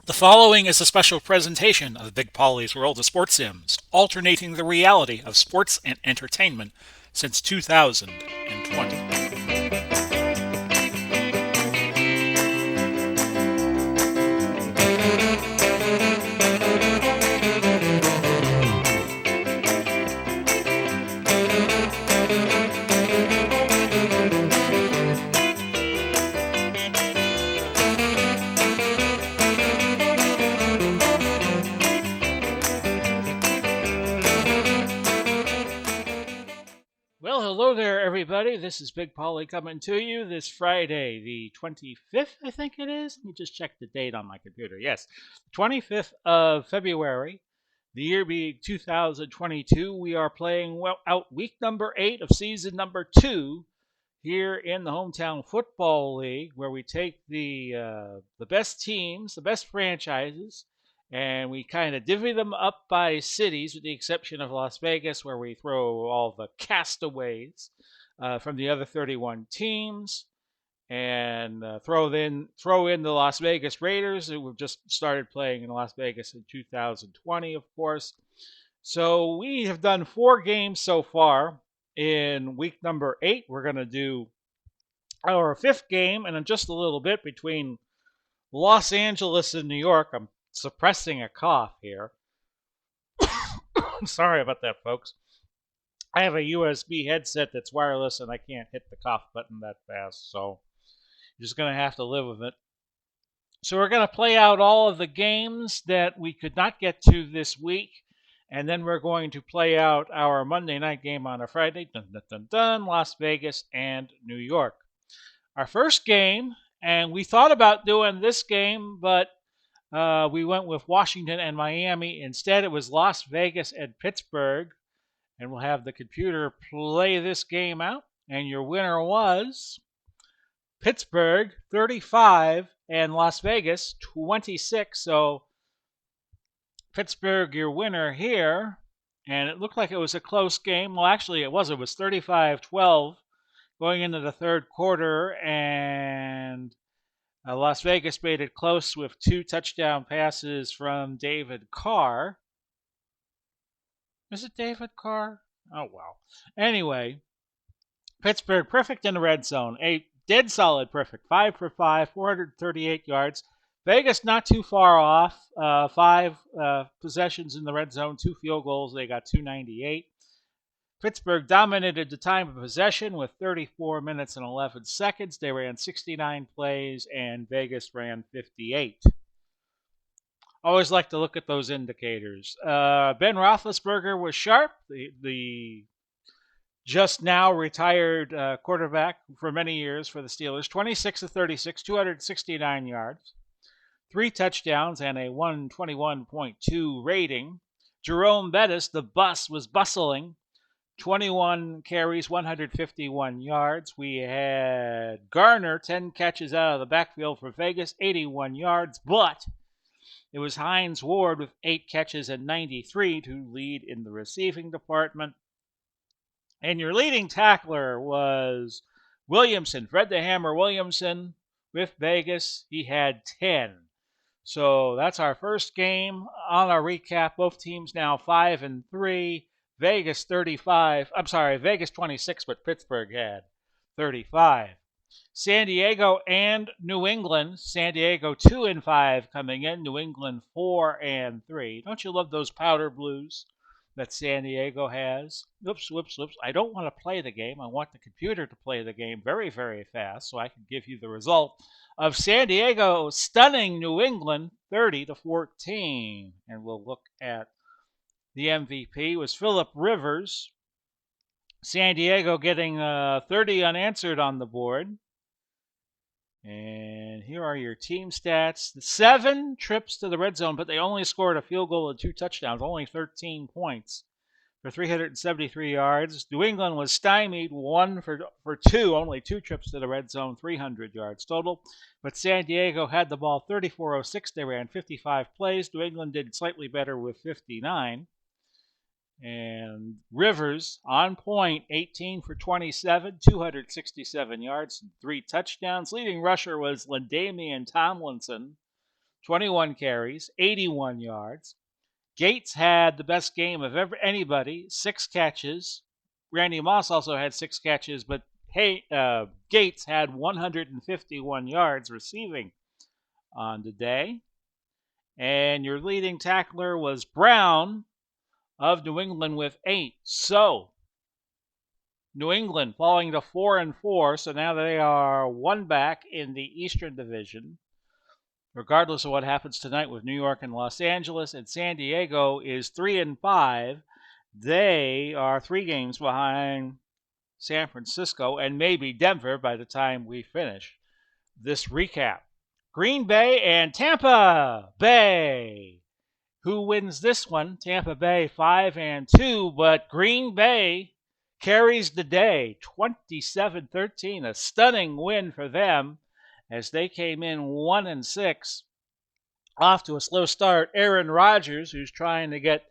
The following is a special presentation of Big Pauly's World of Sports Sims, alternating the reality of sports and entertainment since 2020. Well, hello there, everybody. This is Big Pauly coming to you this Friday, the 25th, I think it is. Let me just check the date on my computer. Yes, 25th of February, the year being 2022. We are playing out week number 8 of season number 2 here in the Hometown Football League, where we take the best teams, the best franchises, and we kind of divvy them up by cities, with the exception of Las Vegas, where we throw all the castaways from the other 31 teams, and throw in the Las Vegas Raiders, who we've just started playing in Las Vegas in 2020, of course. So we have done 4 games so far. In week number 8, we're going to do our 5th game, and in just a little bit, between Los Angeles and New York. I'm suppressing a cough here. Sorry about that, folks. I have a USB headset that's wireless, and I can't hit the cough button that fast, so you're just going to have to live with it. So we're going to play out all of the games that we could not get to this week, and then we're going to play out our Monday night game on a Friday. Dun, dun, dun, dun, Las Vegas and New York. Our first game, and we thought about doing this game, but we went with Washington and Miami. Instead, it was Las Vegas and Pittsburgh. And we'll have the computer play this game out. And your winner was Pittsburgh 35 and Las Vegas 26. So Pittsburgh, your winner here. And it looked like it was a close game. Well, actually, it was. It was 35-12 going into the third quarter. And Las Vegas made it close with 2 touchdown passes from David Carr. Is it David Carr? Oh, well. Anyway, Pittsburgh perfect in the red zone. A dead solid perfect. 5 for 5, 438 yards. Vegas not too far off. 5 possessions in the red zone, 2 field goals. They got 298. Pittsburgh dominated the time of possession with 34 minutes and 11 seconds. They ran 69 plays, and Vegas ran 58. Always like to look at those indicators. Ben Roethlisberger was sharp, the just now retired quarterback for many years for the Steelers. 26 of 36, 269 yards, 3 touchdowns, and a 121.2 rating. Jerome Bettis, the bus, was bustling. 21 carries, 151 yards. We had Garner, 10 catches out of the backfield for Vegas, 81 yards, but it was Hines Ward with 8 catches and 93 to lead in the receiving department. And your leading tackler was Williamson, Fred the Hammer Williamson with Vegas. He had 10. So that's our first game. On our recap, both teams now 5-3. Vegas 35. I'm sorry, Vegas 26, but Pittsburgh had 35. San Diego and New England. San Diego 2-5 coming in. New England 4-3. Don't you love those powder blues that San Diego has? Oops. I don't want to play the game. I want the computer to play the game very, very fast so I can give you the result of San Diego stunning New England 30-14. And we'll look at the MVP was Philip Rivers. San Diego getting 30 unanswered on the board. And here are your team stats. 7 trips to the red zone, but they only scored a field goal and 2 touchdowns, only 13 points for 373 yards. New England was stymied 1 for 2, only 2 trips to the red zone, 300 yards total. But San Diego had the ball 34-06. They ran 55 plays. New England did slightly better with 59. And Rivers on point, 18 for 27, 267 yards, and 3 touchdowns. Leading rusher was LaDainian Tomlinson, 21 carries, 81 yards. Gates had the best game of anybody, 6 catches. Randy Moss also had 6 catches, but Gates had 151 yards receiving on the day. And your leading tackler was Brown of New England with 8. So New England falling to 4-4, so now they are one back in the Eastern Division. Regardless of what happens tonight with New York and Los Angeles, and San Diego is 3-5. They are 3 games behind San Francisco and maybe Denver by the time we finish this recap. Green Bay and Tampa Bay. Who wins this one? Tampa Bay 5-2, but Green Bay carries the day 27-13, a stunning win for them as they came in 1-6. Off to a slow start. Aaron Rodgers, who's trying to get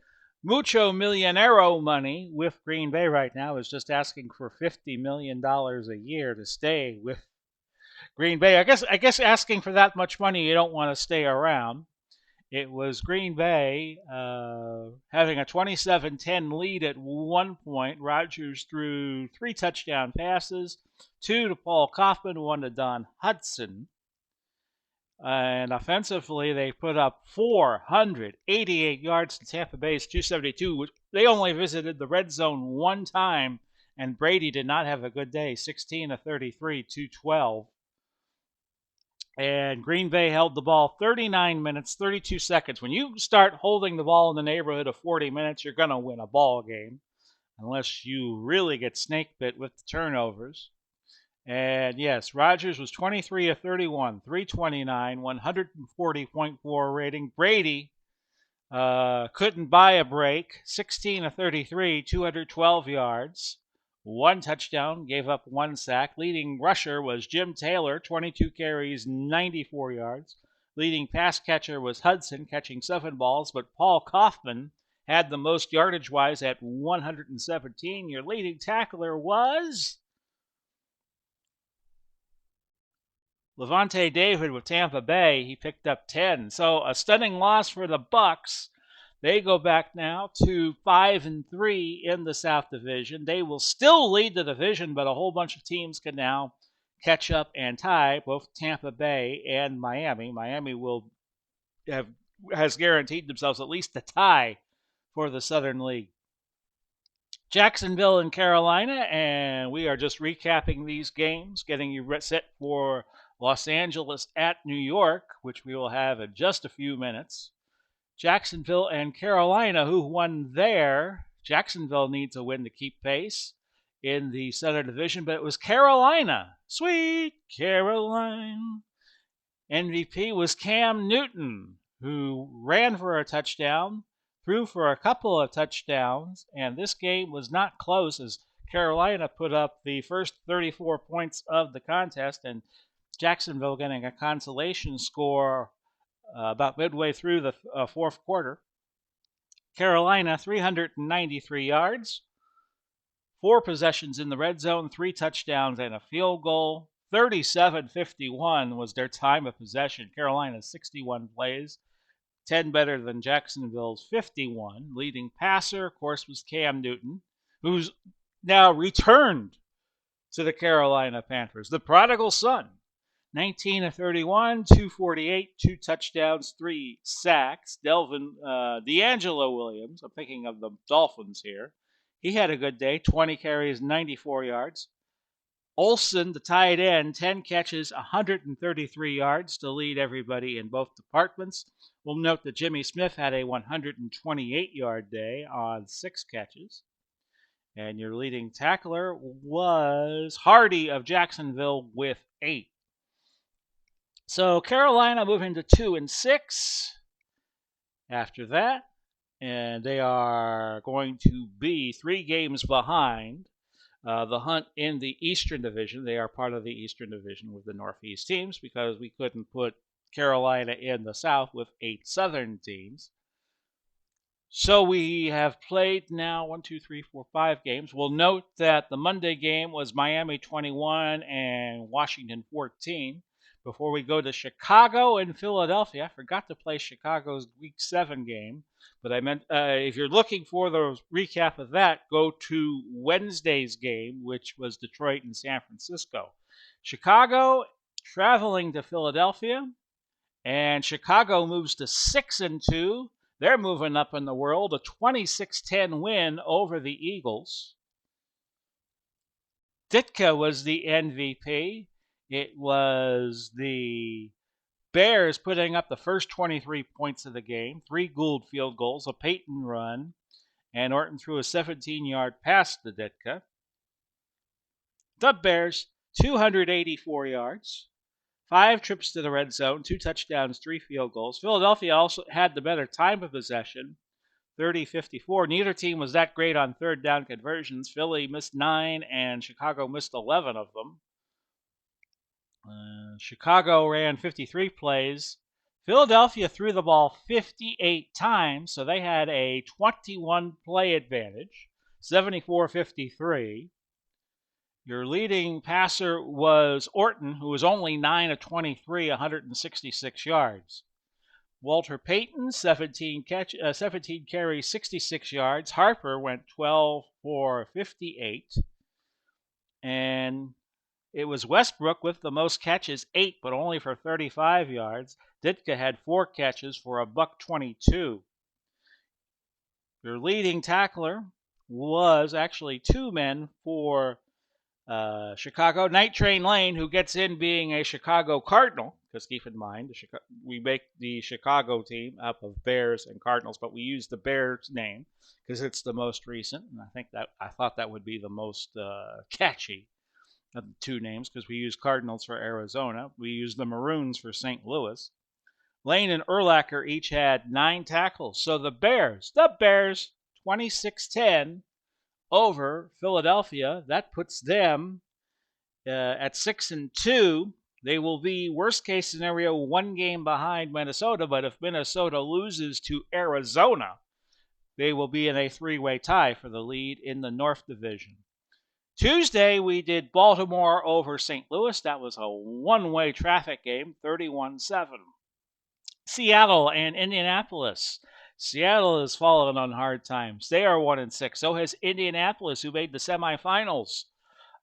mucho millonero money with Green Bay right now, is just asking for $50 million a year to stay with Green Bay. I guess asking for that much money, you don't want to stay around. It was Green Bay having a 27-10 lead at one point. Rodgers threw 3 touchdown passes, 2 to Paul Kaufman, 1 to Don Hudson. And offensively, they put up 488 yards to Tampa Bay's 272, which they only visited the red zone one time, and Brady did not have a good day, 16-33, 212. And Green Bay held the ball 39 minutes, 32 seconds. When you start holding the ball in the neighborhood of 40 minutes, you're going to win a ball game, unless you really get snake bit with the turnovers. And yes, Rodgers was 23 of 31, 329, 140.4 rating. Brady couldn't buy a break, 16 of 33, 212 yards, 1 touchdown, gave up 1 sack. Leading rusher was Jim Taylor, 22 carries, 94 yards. Leading pass catcher was Hudson, catching 7 balls, but Paul Kaufman had the most yardage-wise at 117. Your leading tackler was Levante David with Tampa Bay. He picked up 10. So a stunning loss for the Bucs. They go back now to 5-3 in the South Division. They will still lead the division, but a whole bunch of teams can now catch up and tie both Tampa Bay and Miami. Miami has guaranteed themselves at least a tie for the Southern League. Jacksonville and Carolina, and we are just recapping these games, getting you set for Los Angeles at New York, which we will have in just a few minutes. Jacksonville and Carolina, who won there. Jacksonville needs a win to keep pace in the Southern Division, but it was Carolina. Sweet Caroline. MVP was Cam Newton, who ran for a touchdown, threw for a couple of touchdowns, and this game was not close as Carolina put up the first 34 points of the contest, and Jacksonville getting a consolation score about midway through the fourth quarter. Carolina, 393 yards, 4 possessions in the red zone, 3 touchdowns, and a field goal. 37-51 was their time of possession. Carolina's 61 plays, 10 better than Jacksonville's 51. Leading passer, of course, was Cam Newton, who's now returned to the Carolina Panthers, the prodigal son. 19 of 31, 248, 2 touchdowns, 3 sacks. D'Angelo Williams, I'm thinking of the Dolphins here, he had a good day, 20 carries, 94 yards. Olsen, the tight end, 10 catches, 133 yards to lead everybody in both departments. We'll note that Jimmy Smith had a 128-yard day on 6 catches. And your leading tackler was Hardy of Jacksonville with 8. So Carolina moving to 2-6 after that. And they are going to be 3 games behind the hunt in the Eastern Division. They are part of the Eastern Division with the Northeast teams because we couldn't put Carolina in the South with 8 Southern teams. So we have played now 5 games. We'll note that the Monday game was Miami 21 and Washington 14. before we go to Chicago and Philadelphia. I forgot to play Chicago's Week 7 game, but I meant if you're looking for the recap of that, go to Wednesday's game, which was Detroit and San Francisco. Chicago traveling to Philadelphia, and Chicago moves to 6-2. They're moving up in the world, a 26-10 win over the Eagles. Ditka was the MVP. It was the Bears putting up the first 23 points of the game, 3 Gould field goals, a Peyton run, and Orton threw a 17-yard pass to Ditka. The Bears, 284 yards, 5 trips to the red zone, 2 touchdowns, 3 field goals. Philadelphia also had the better time of possession, 30-54. Neither team was that great on third down conversions. Philly missed 9 and Chicago missed 11 of them. Chicago ran 53 plays. Philadelphia threw the ball 58 times, so they had a 21 play advantage, 74-53. Your leading passer was Orton, who was only 9 of 23, 166 yards. Walter Payton, 17 carries, 66 yards. Harper went 12 for 58. And it was Westbrook with the most catches, 8, but only for 35 yards. Ditka had 4 catches for a $122. Your leading tackler was actually 2 men for Chicago. Night Train Lane, who gets in being a Chicago Cardinal, because keep in mind, we make the Chicago team up of Bears and Cardinals, but we use the Bears name because it's the most recent, and I thought that would be the most catchy of the 2 names because we use Cardinals for Arizona. We use the Maroons for St. Louis. Lane and Urlacher each had 9 tackles. So the Bears, 26-10 over Philadelphia. That puts them at 6-2. They will be, worst case scenario, 1 game behind Minnesota, but if Minnesota loses to Arizona, they will be in a 3-way tie for the lead in the North Division. Tuesday, we did Baltimore over St. Louis. That was a one-way traffic game, 31-7. Seattle and Indianapolis. Seattle has fallen on hard times. They are 1-6. So has Indianapolis, who made the semifinals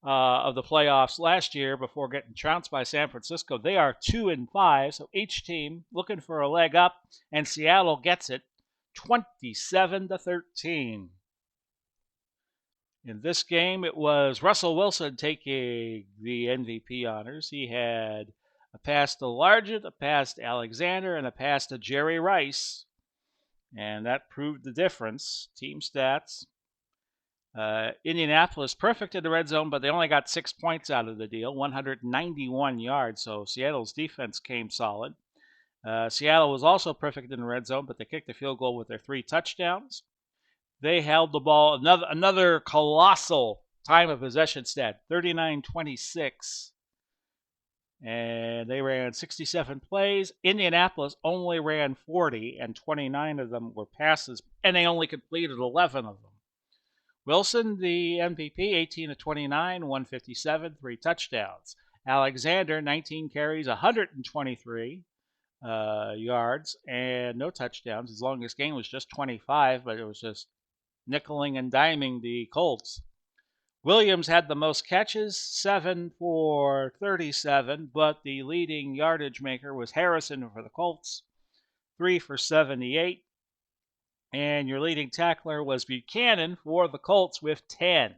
of the playoffs last year before getting trounced by San Francisco. They are 2-5. So each team looking for a leg up, and Seattle gets it 27-13. In this game, it was Russell Wilson taking the MVP honors. He had a pass to Largent, a pass to Alexander, and a pass to Jerry Rice. And that proved the difference. Team stats. Indianapolis perfect in the red zone, but they only got 6 points out of the deal, 191 yards. So Seattle's defense came solid. Seattle was also perfect in the red zone, but they kicked a field goal with their 3 touchdowns. They held the ball, another colossal time of possession stat, 39-26. And they ran 67 plays. Indianapolis only ran 40, and 29 of them were passes, and they only completed 11 of them. Wilson, the MVP, 18-29, 157, 3 touchdowns. Alexander, 19 carries, 123 yards, and no touchdowns. His longest game was just 25, but it was just nickeling and diming the Colts. Williams had the most catches, 7 for 37, but the leading yardage maker was Harrison for the Colts, 3 for 78. And your leading tackler was Buchanan for the Colts with 10.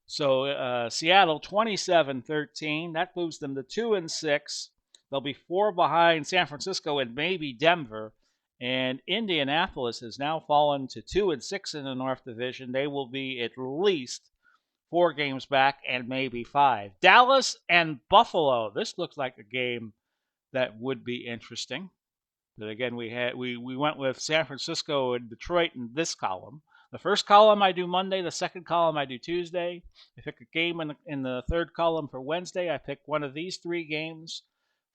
So Seattle 27-13. That moves them to 2-6. They'll be 4 behind San Francisco and maybe Denver. And Indianapolis has now fallen to 2-6 in the North Division. They will be at least 4 games back and maybe 5. Dallas and Buffalo. This looks like a game that would be interesting. But again, we went with San Francisco and Detroit in this column. The first column I do Monday. The second column I do Tuesday. I pick a game in the third column for Wednesday. I pick one of these 3 games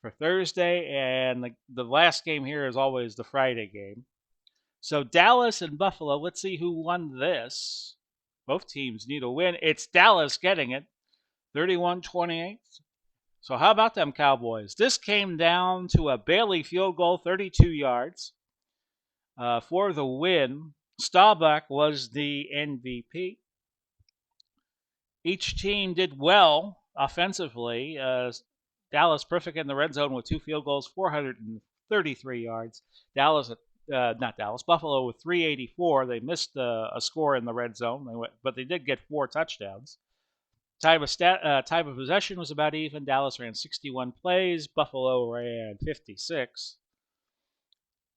for Thursday. And the last game here is always the Friday game. So Dallas and Buffalo, let's see who won this. Both teams need a win. It's Dallas getting it, 31-28. So how about them Cowboys? This came down to a Bailey field goal, 32 yards for the win. Staubach was the MVP. Each team did well offensively. Dallas perfect in the red zone with 2 field goals, 433 yards. Buffalo with 384. They missed a score in the red zone, but they did get 4 touchdowns. Time of possession was about even. Dallas ran 61 plays. Buffalo ran 56.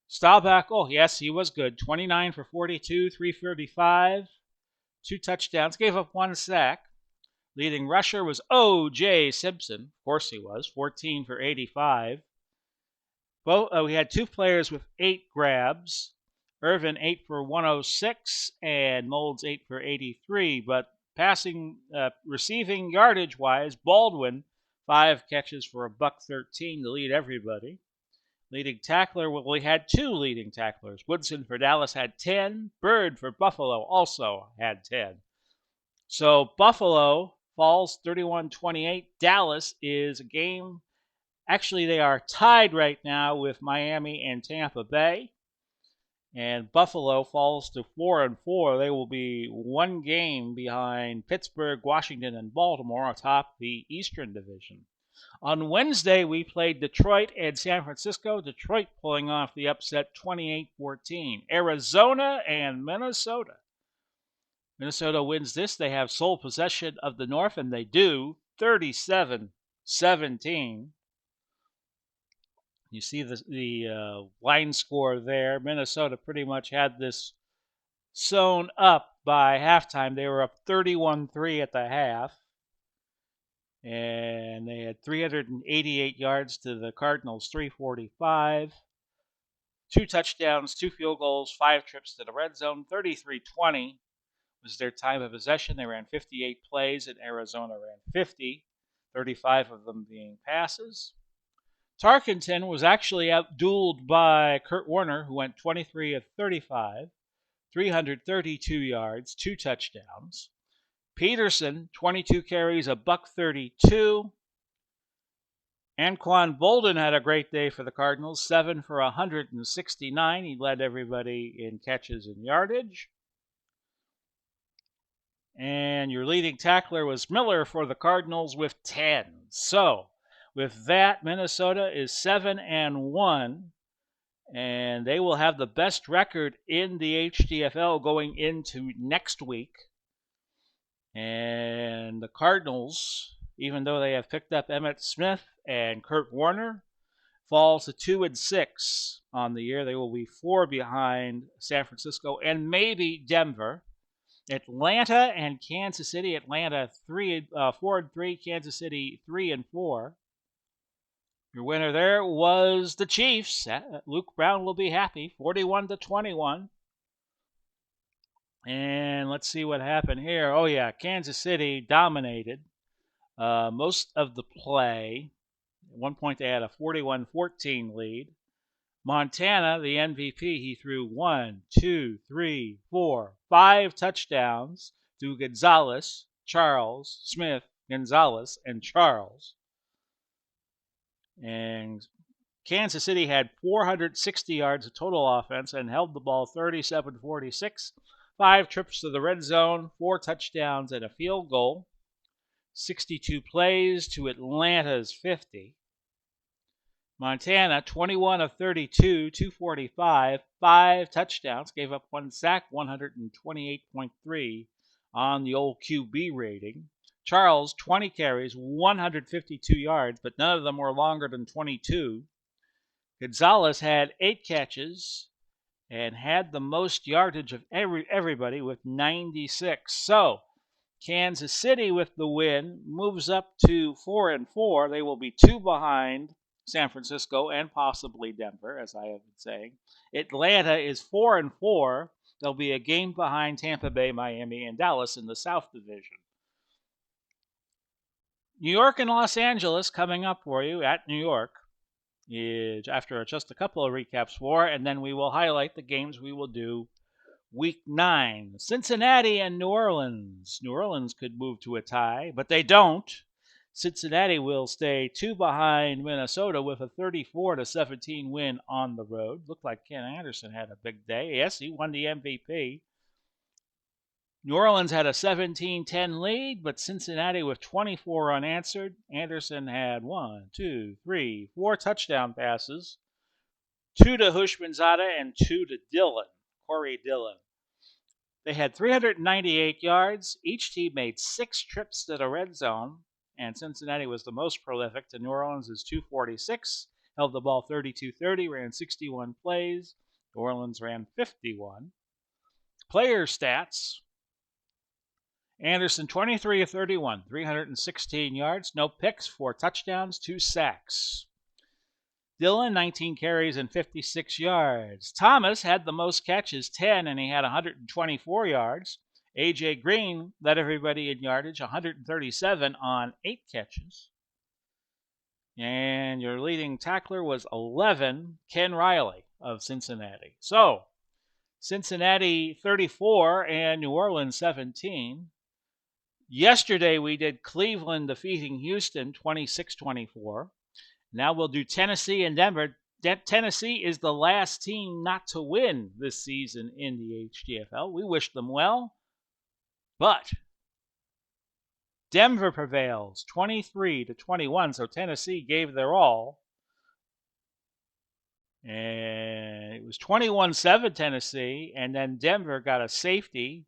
Staubach, oh yes, he was good. 29 for 42, 335, 2 touchdowns. Gave up 1 sack. Leading rusher was O.J. Simpson. Of course he was. 14 for 85. We had 2 players with 8 grabs. Irvin 8 for 106 and Molds 8 for 83. But receiving yardage wise, Baldwin 5 catches for $113 to lead everybody. Leading tackler, well, we had 2 leading tacklers. Woodson for Dallas had 10. Bird for Buffalo also had 10. So Buffalo falls 31-28. Dallas is a game. Actually, they are tied right now with Miami and Tampa Bay. And Buffalo falls to 4-4. They will be 1 game behind Pittsburgh, Washington, and Baltimore atop the Eastern Division. On Wednesday, we played Detroit and San Francisco. Detroit pulling off the upset 28-14. Arizona and Minnesota. Minnesota wins this. They have sole possession of the North, and they do 37-17. You see the line score there. Minnesota pretty much had this sewn up by halftime. They were up 31-3 at the half. And they had 388 yards to the Cardinals, 345. 2 touchdowns, 2 field goals, 5 trips to the red zone, 33-20 was their time of possession. They ran 58 plays, and Arizona ran 50, 35 of them being passes. Tarkenton was actually outdueled by Kurt Warner, who went 23 of 35, 332 yards, 2 touchdowns. Peterson, 22 carries, $132. Anquan Bolden had a great day for the Cardinals, 7 for 169. He led everybody in catches and yardage. And your leading tackler was Miller for the Cardinals with 10. So, with that, Minnesota is 7-1, and they will have the best record in the HTFL going into next week. And the Cardinals, even though they have picked up Emmitt Smith and Kurt Warner, falls to 2-6 on the year. They will be 4 behind San Francisco and maybe Denver. Atlanta and Kansas City. Atlanta 4-3, Kansas City 3-4. Your winner there was the Chiefs. Luke Brown will be happy, 41-21. And let's see what happened here. Oh yeah, Kansas City dominated most of the play. At one point they had a 41-14 lead. Montana, the MVP, he threw 5 touchdowns to Gonzalez, Charles, Smith, Gonzalez, and Charles. And Kansas City had 460 yards of total offense and held the ball 37-46. 5 trips to the red zone, 4 touchdowns, and a field goal. 62 plays to Atlanta's 50. Montana, 21 of 32, 245, 5 touchdowns, gave up 1 sack, 128.3 on the old QB rating. Charles, 20 carries, 152 yards, but none of them were longer than 22. Gonzalez had 8 catches and had the most yardage of everybody with 96. So, Kansas City with the win moves up to 4-4. They will be 2 behind San Francisco and possibly Denver, as I have been saying. Atlanta is 4-4. They'll be a game behind Tampa Bay, Miami, and Dallas in the South Division. New York and Los Angeles coming up for you at New York is after just a couple of recaps for, and then we will highlight the games we will do Week 9. Cincinnati and New Orleans. New Orleans could move to a tie, but they don't. Cincinnati will stay 2 behind Minnesota with a 34-17 win on the road. Looked like Ken Anderson had a big day. Yes, he won the MVP. New Orleans had a 17-10 lead, but Cincinnati with 24 unanswered. Anderson had 4 touchdown passes, 2 to Hushmanzada and 2 to Corey Dillon. They had 398 yards. Each team made 6 trips to the red zone, and Cincinnati was the most prolific to New Orleans' 246, held the ball 32-30, ran 61 plays. New Orleans ran 51. Player stats: Anderson 23 of 31, 316 yards, no picks, 4 touchdowns, 2 sacks. Dillon, 19 carries and 56 yards. Thomas had the most catches, 10, and he had 124 yards. A.J. Green led everybody in yardage, 137 on 8 catches. And your leading tackler was 11, Ken Riley of Cincinnati. So, Cincinnati 34 and New Orleans 17. Yesterday we did Cleveland defeating Houston 26-24. Now we'll do Tennessee and Denver. Tennessee is the last team not to win this season in the HTFL. We wish them well, but Denver prevails 23-21, so Tennessee gave their all. And it was 21-7 Tennessee, and then Denver got a safety.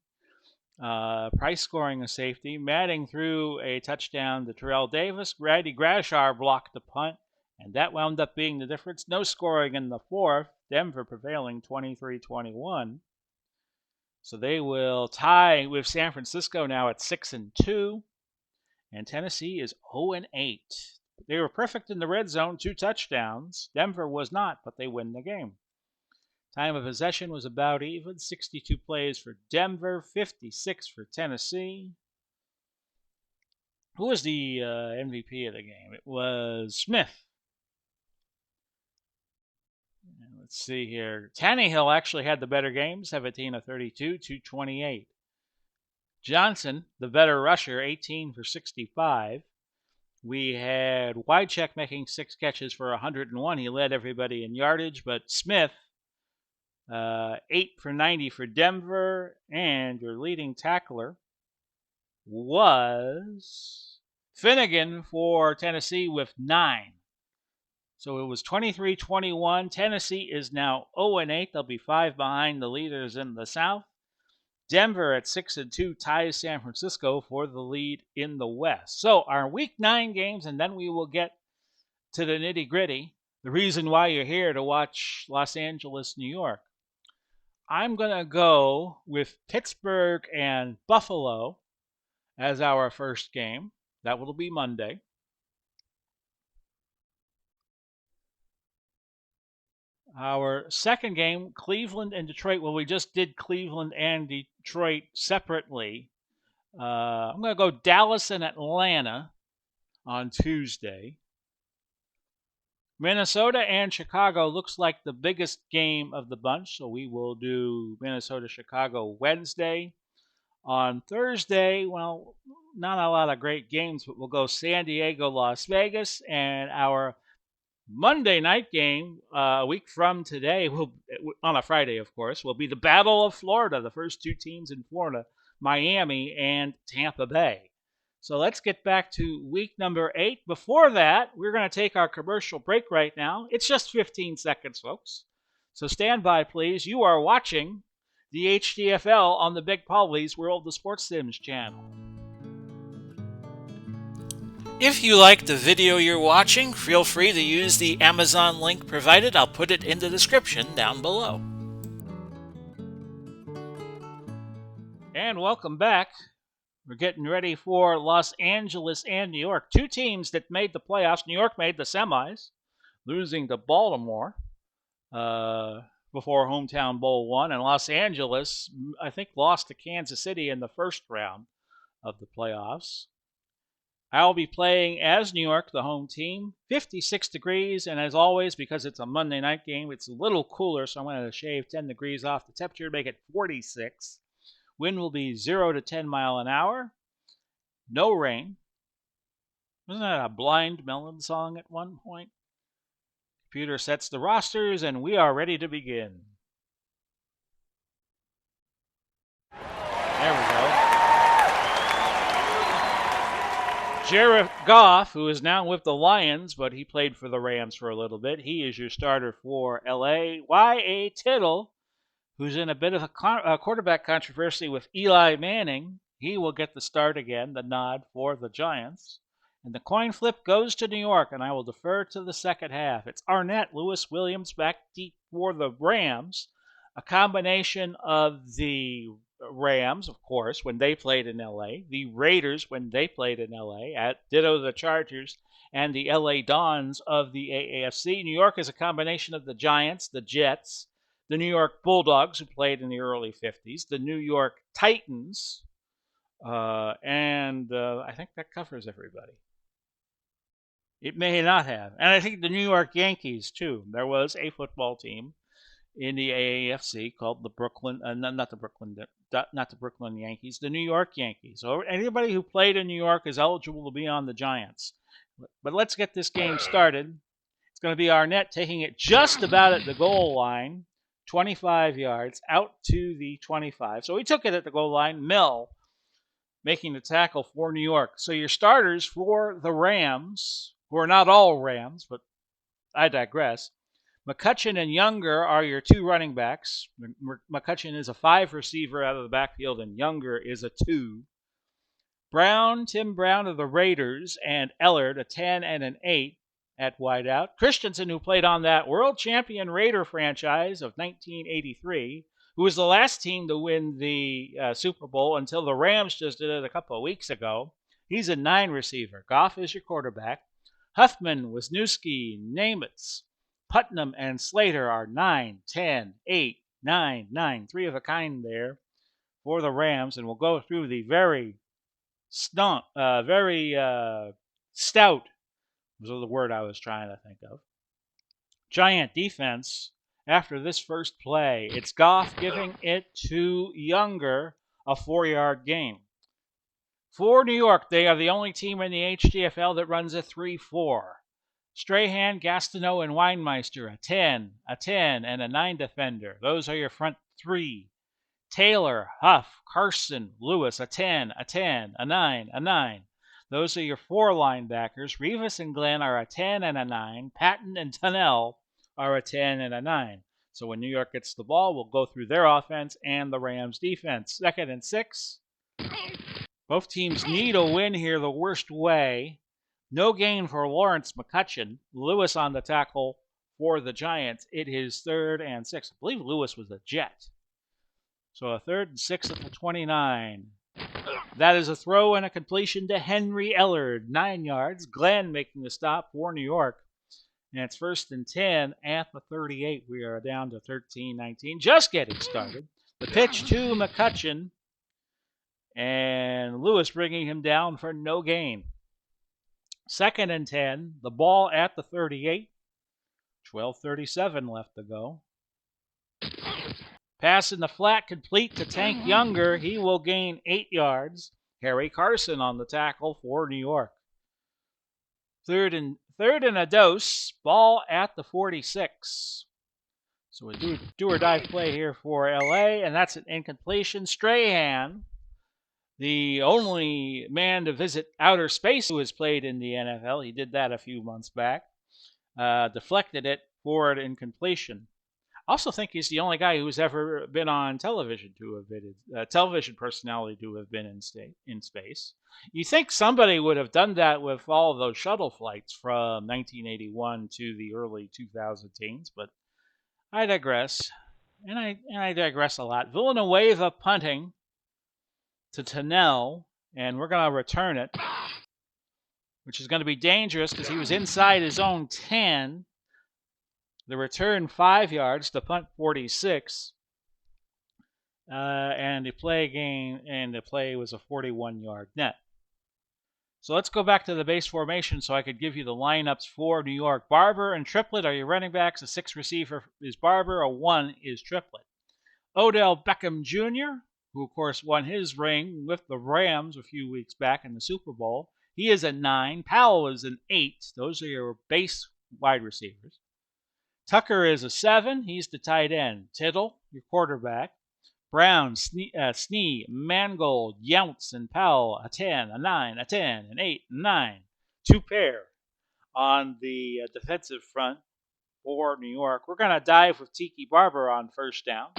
Price scoring a safety. Manning threw a touchdown to Terrell Davis. Grady Grashar blocked the punt, and that wound up being the difference. No scoring in the fourth. Denver prevailing 23-21. So they will tie with San Francisco now at 6-2, and Tennessee is 0-8. They were perfect in the red zone, 2 touchdowns. Denver was not, but they win the game. Time of possession was about even, 62 plays for Denver, 56 for Tennessee. Who was the MVP of the game? It was Smith. And let's see here. Tannehill actually had the better game, 17 of 32, 228. Johnson, the better rusher, 18 for 65. We had Wycheck making 6 catches for 101. He led everybody in yardage, but Smith, 8 for 90 for Denver, and your leading tackler was Finnegan for Tennessee with 9. So it was 23-21. Tennessee is now 0-8. They'll be 5 behind the leaders in the South. Denver at 6-2 ties San Francisco for the lead in the West. So our Week 9 games, and then we will get to the nitty-gritty. The reason why you're here to watch Los Angeles, New York. I'm going to go with Pittsburgh and Buffalo as our first game. That will be Monday. Our second game, Cleveland and Detroit. Well, we just did Cleveland and Detroit separately. I'm going to go Dallas and Atlanta on Tuesday. Minnesota and Chicago looks like the biggest game of the bunch, so we will do Minnesota-Chicago Wednesday. On Thursday, well, not a lot of great games, but we'll go San Diego-Las Vegas, and our Monday night game, a week from today, on a Friday, of course, will be the Battle of Florida, the first 2 teams in Florida, Miami and Tampa Bay. So let's get back to week number 8. Before that, we're going to take our commercial break right now. It's just 15 seconds, folks. So stand by, please. You are watching the HTFL on the Big Pauly's World of Sports Sims channel. If you like the video you're watching, feel free to use the Amazon link provided. I'll put it in the description down below. And welcome back. We're getting ready for Los Angeles and New York. 2 teams that made the playoffs. New York made the semis, losing to Baltimore before Hometown Bowl 1. And Los Angeles, I think, lost to Kansas City in the first round of the playoffs. I'll be playing as New York, the home team. 56 degrees, and as always, because it's a Monday night game, it's a little cooler, so I'm going to shave 10 degrees off the temperature to make it 46. Wind will be 0 to 10 miles an hour. No rain. Wasn't that a Blind Melon song at one point? Computer sets the rosters, and we are ready to begin. There we go. Jared Goff, who is now with the Lions, but he played for the Rams for a little bit. He is your starter for LA. Y.A. Tittle, who's in a bit of a quarterback controversy with Eli Manning. He will get the start again, the nod for the Giants. And the coin flip goes to New York, and I will defer to the second half. It's Arnett, Lewis, Williams back deep for the Rams. A combination of the Rams, of course, when they played in LA, the Raiders when they played in LA, ditto the Chargers, and the LA Dons of the AAFC. New York is a combination of the Giants, the Jets, the New York Bulldogs, who played in the early 50s, the New York Titans, and I think that covers everybody. It may not have. And I think the New York Yankees, too. There was a football team in the AAFC called the Brooklyn, not the Brooklyn Yankees, the New York Yankees. So anybody who played in New York is eligible to be on the Giants. But let's get this game started. It's going to be Arnett taking it just about at the goal line, 25 yards, out to the 25. So he took it at the goal line. Mill making the tackle for New York. So your starters for the Rams, who are not all Rams, but I digress. McCutcheon and Younger are your two running backs. McCutcheon is a 5 receiver out of the backfield, and Younger is a 2. Tim Brown of the Raiders, and Ellard, a 10 and an 8 at wideout. Christensen, who played on that world champion Raider franchise of 1983, who was the last team to win the Super Bowl until the Rams just did it a couple of weeks ago. He's a 9 receiver. Goff is your quarterback. Huffman, Wisniewski, Namitz, Putnam, and Slater are 9, 10, 8, 9, 9. 3 of a kind there for the Rams, and we'll go through the very stout was the word I was trying to think of. Giant defense after this first play. It's Goff giving it to Younger, a 4-yard gain. For New York, they are the only team in the HTFL that runs a 3-4. Strahan, Gastineau, and Weinmeister, a 10, and a 9 defender. Those are your front 3. Taylor, Huff, Carson, Lewis, a 10, a 9, a 9. Those are your 4 linebackers. Rivas and Glenn are a 10 and a 9. Patton and Tunnell are a 10 and a 9. So when New York gets the ball, we'll go through their offense and the Rams' defense. 2nd and 6. Both teams need a win here the worst way. No gain for Lawrence McCutcheon. Lewis on the tackle for the Giants. It is 3rd and 6. I believe Lewis was a Jet. So a 3rd and 6 at the 29. That is a throw and a completion to Henry Ellard, 9 yards. Glenn making the stop for New York. And it's 1st and 10 at the 38. We are down to 13-19. Just getting started. The pitch to McCutcheon. And Lewis bringing him down for no gain. 2nd and 10. The ball at the 38. 12:37 left to go. Pass in the flat, complete to Tank Younger. He will gain 8 yards. Harry Carson on the tackle for New York. Third and a dose. Ball at the 46. So a do or die play here for LA, and that's an incompletion. Strahan, the only man to visit outer space who has played in the NFL, he did that a few months back, deflected it for an incompletion. I also think he's the only guy who's ever been on television to have been television personality to have been in space. You think somebody would have done that with all of those shuttle flights from 1981 to the early 2000 teens, but I digress, and I digress a lot. Villanueva punting to Tunnell, and we're going to return it, which is going to be dangerous because he was inside his own 10. The return 5 yards, the punt 46, and the play was a 41-yard net. So let's go back to the base formation so I could give you the lineups for New York. Barber and Triplett are your running backs. A 6 receiver is Barber. A 1 is Triplett. Odell Beckham Jr., who of course won his ring with the Rams a few weeks back in the Super Bowl, He is a 9. Powell is an 8. Those are your base wide receivers. Tucker is a 7. He's the tight end. Tittle, your quarterback. Brown, Snee, Mangold, Younts, and Powell, a 10, a 9, a 10, an 8, a 9. 2 pair on the defensive front for New York. We're going to dive with Tiki Barber on first down.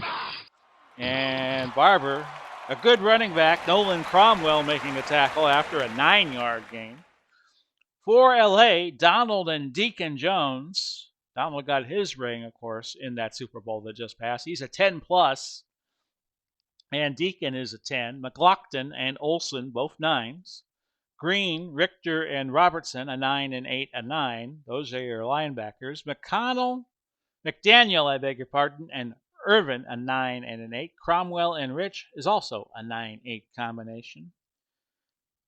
And Barber, a good running back, Nolan Cromwell making a tackle after a 9-yard gain. For LA, Donald and Deacon Jones. Donald got his ring, of course, in that Super Bowl that just passed. He's a 10+. And Deacon is a 10. McLaughlin and Olsen, both 9s. Green, Richter, and Robertson, a 9 and 8, a 9. Those are your linebackers. McDaniel, I beg your pardon, and Irvin, a 9 and an 8. Cromwell and Rich is also a 9-8 combination.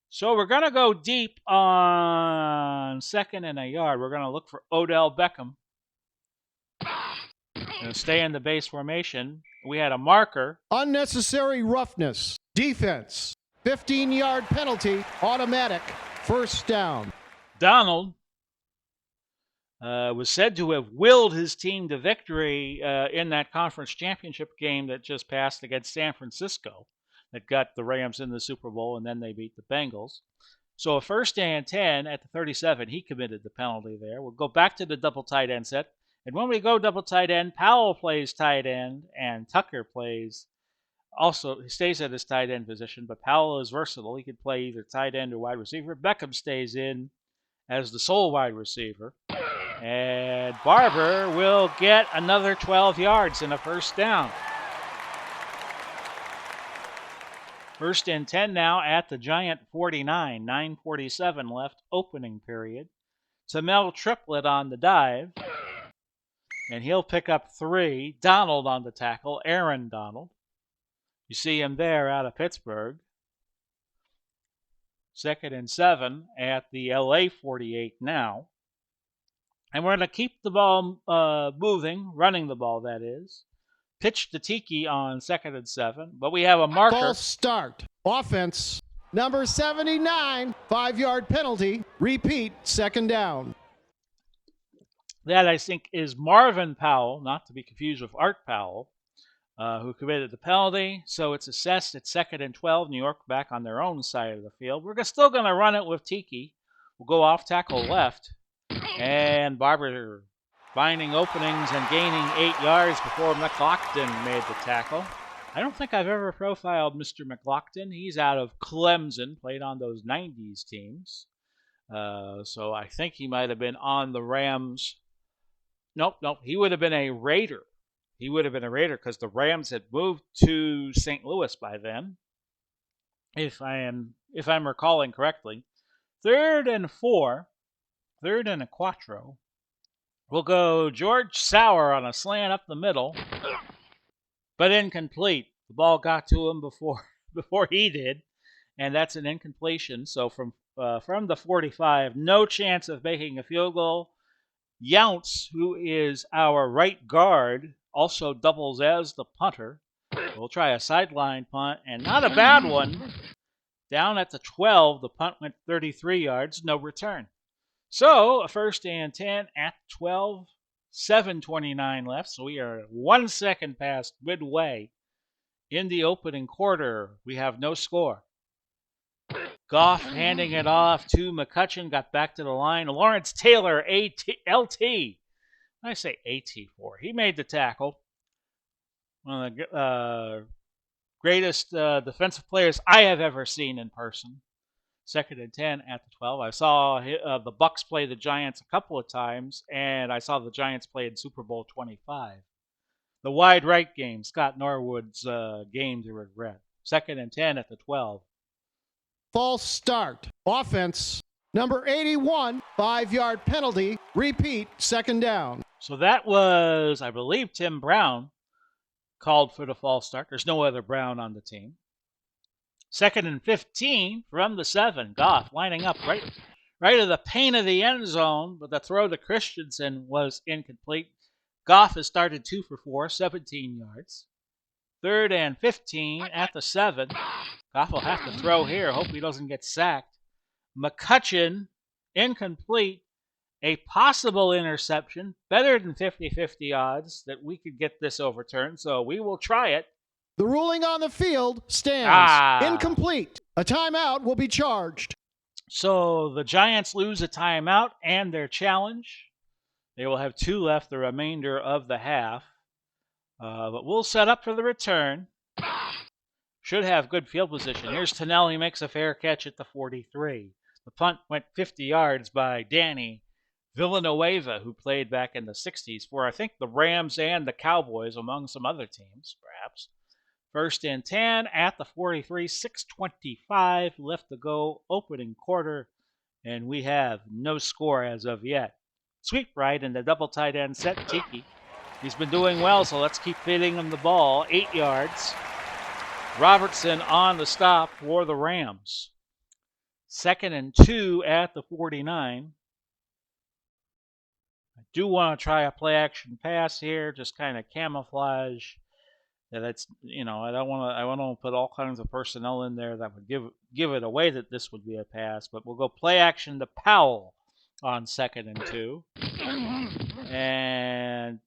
So we're going to go deep on 2nd and a yard. We're going to look for Odell Beckham. Going to stay in the base formation. We had a marker. Unnecessary roughness. Defense. 15-yard penalty. Automatic. First down. Donald was said to have willed his team to victory in that conference championship game that just passed against San Francisco that got the Rams in the Super Bowl, and then they beat the Bengals. So a 1st and 10 at the 37, he committed the penalty there. We'll go back to the double tight end set. And when we go double tight end, Powell plays tight end, and Tucker plays also, he stays at his tight end position, but Powell is versatile. He could play either tight end or wide receiver. Beckham stays in as the sole wide receiver. And Barber will get another 12 yards and a first down. 1st and 10 now at the Giant 49. 9:47 left, opening period. Tamel Triplett on the dive. And he'll pick up 3. Donald on the tackle, Aaron Donald. You see him there out of Pittsburgh. 2nd and 7 at the LA 48 now. And we're going to keep the ball moving, running the ball, that is. Pitch to Tiki on 2nd and 7. But we have a marker. False start. Offense. Number 79. 5-yard penalty. Repeat. 2nd down. That, I think, is Marvin Powell, not to be confused with Art Powell, who committed the penalty. So it's assessed at 2nd and 12. New York back on their own side of the field. We're still going to run it with Tiki. We'll go off tackle left. And Barber finding openings and gaining 8 yards before McLaughlin made the tackle. I don't think I've ever profiled Mr. McLaughlin. He's out of Clemson, played on those 90s teams. So I think he might have been on the Rams. Nope. He would have been a Raider. He would have been a Raider because the Rams had moved to St. Louis by then, if I'm recalling correctly. 3rd and 4, 3rd and a quattro. We'll go George Sauer on a slant up the middle, but incomplete. The ball got to him before he did, and that's an incompletion. So from the 45, no chance of making a field goal. Younts, who is our right guard, also doubles as the punter. We'll try a sideline punt, and not a bad one. Down at the 12, the punt went 33 yards, no return. So a 1st and 10 at 12, 7:29 left. So we are 1 second past midway in the opening quarter. We have no score. Goff handing it off to McCutcheon, got back to the line. Lawrence Taylor, LT. I say AT for. He made the tackle. One of the greatest defensive players I have ever seen in person. 2nd and 10 at the 12. I saw the Bucks play the Giants a couple of times, and I saw the Giants play in Super Bowl 25. The wide right game, Scott Norwood's game to regret. 2nd and 10 at the 12. False start. Offense. Number 81. 5-yard penalty. Repeat. 2nd down. So that was, I believe, Tim Brown called for the false start. There's no other Brown on the team. 2nd and 15 from the 7. Goff lining up right at the paint of the end zone, but the throw to Christensen was incomplete. Goff has started 2 for 4, 17 yards. 3rd and 15 at the 7. Goff will have to throw here. Hope he doesn't get sacked. McCutcheon, incomplete. A possible interception, better than 50-50 odds that we could get this overturned, so we will try it. The ruling on the field stands. Incomplete. A timeout will be charged. So the Giants lose a timeout and their challenge. They will have 2 left the remainder of the half. But we'll set up for the return. Should have good field position. Here's Tonelli, makes a fair catch at the 43. The punt went 50 yards by Danny Villanueva, who played back in the 60s for, I think, the Rams and the Cowboys, among some other teams, perhaps. 1st and 10 at the 43, 6:25 left to go, opening quarter, and we have no score as of yet. Sweep right in the double tight end set, Tiki. He's been doing well, so let's keep feeding him the ball. 8 yards. Robertson on the stop for the Rams. 2nd and 2 at the 49. I do want to try a play action pass here, just kind of camouflage that it's, I don't want to put all kinds of personnel in there that would give it away that this would be a pass, but we'll go play action to Powell on 2nd and 2. And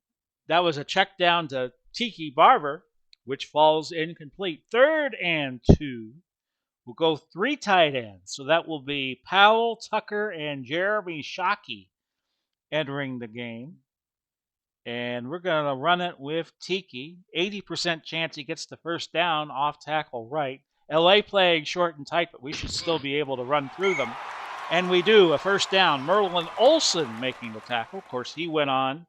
that was a check down to Tiki Barber, which falls incomplete. 3rd and 2. We'll go 3 tight ends. So that will be Powell, Tucker, and Jeremy Shockey entering the game. And we're going to run it with Tiki. 80% chance he gets the first down off tackle right. LA playing short and tight, but we should still be able to run through them. And we do. A first down. Merlin Olsen making the tackle. Of course, he went on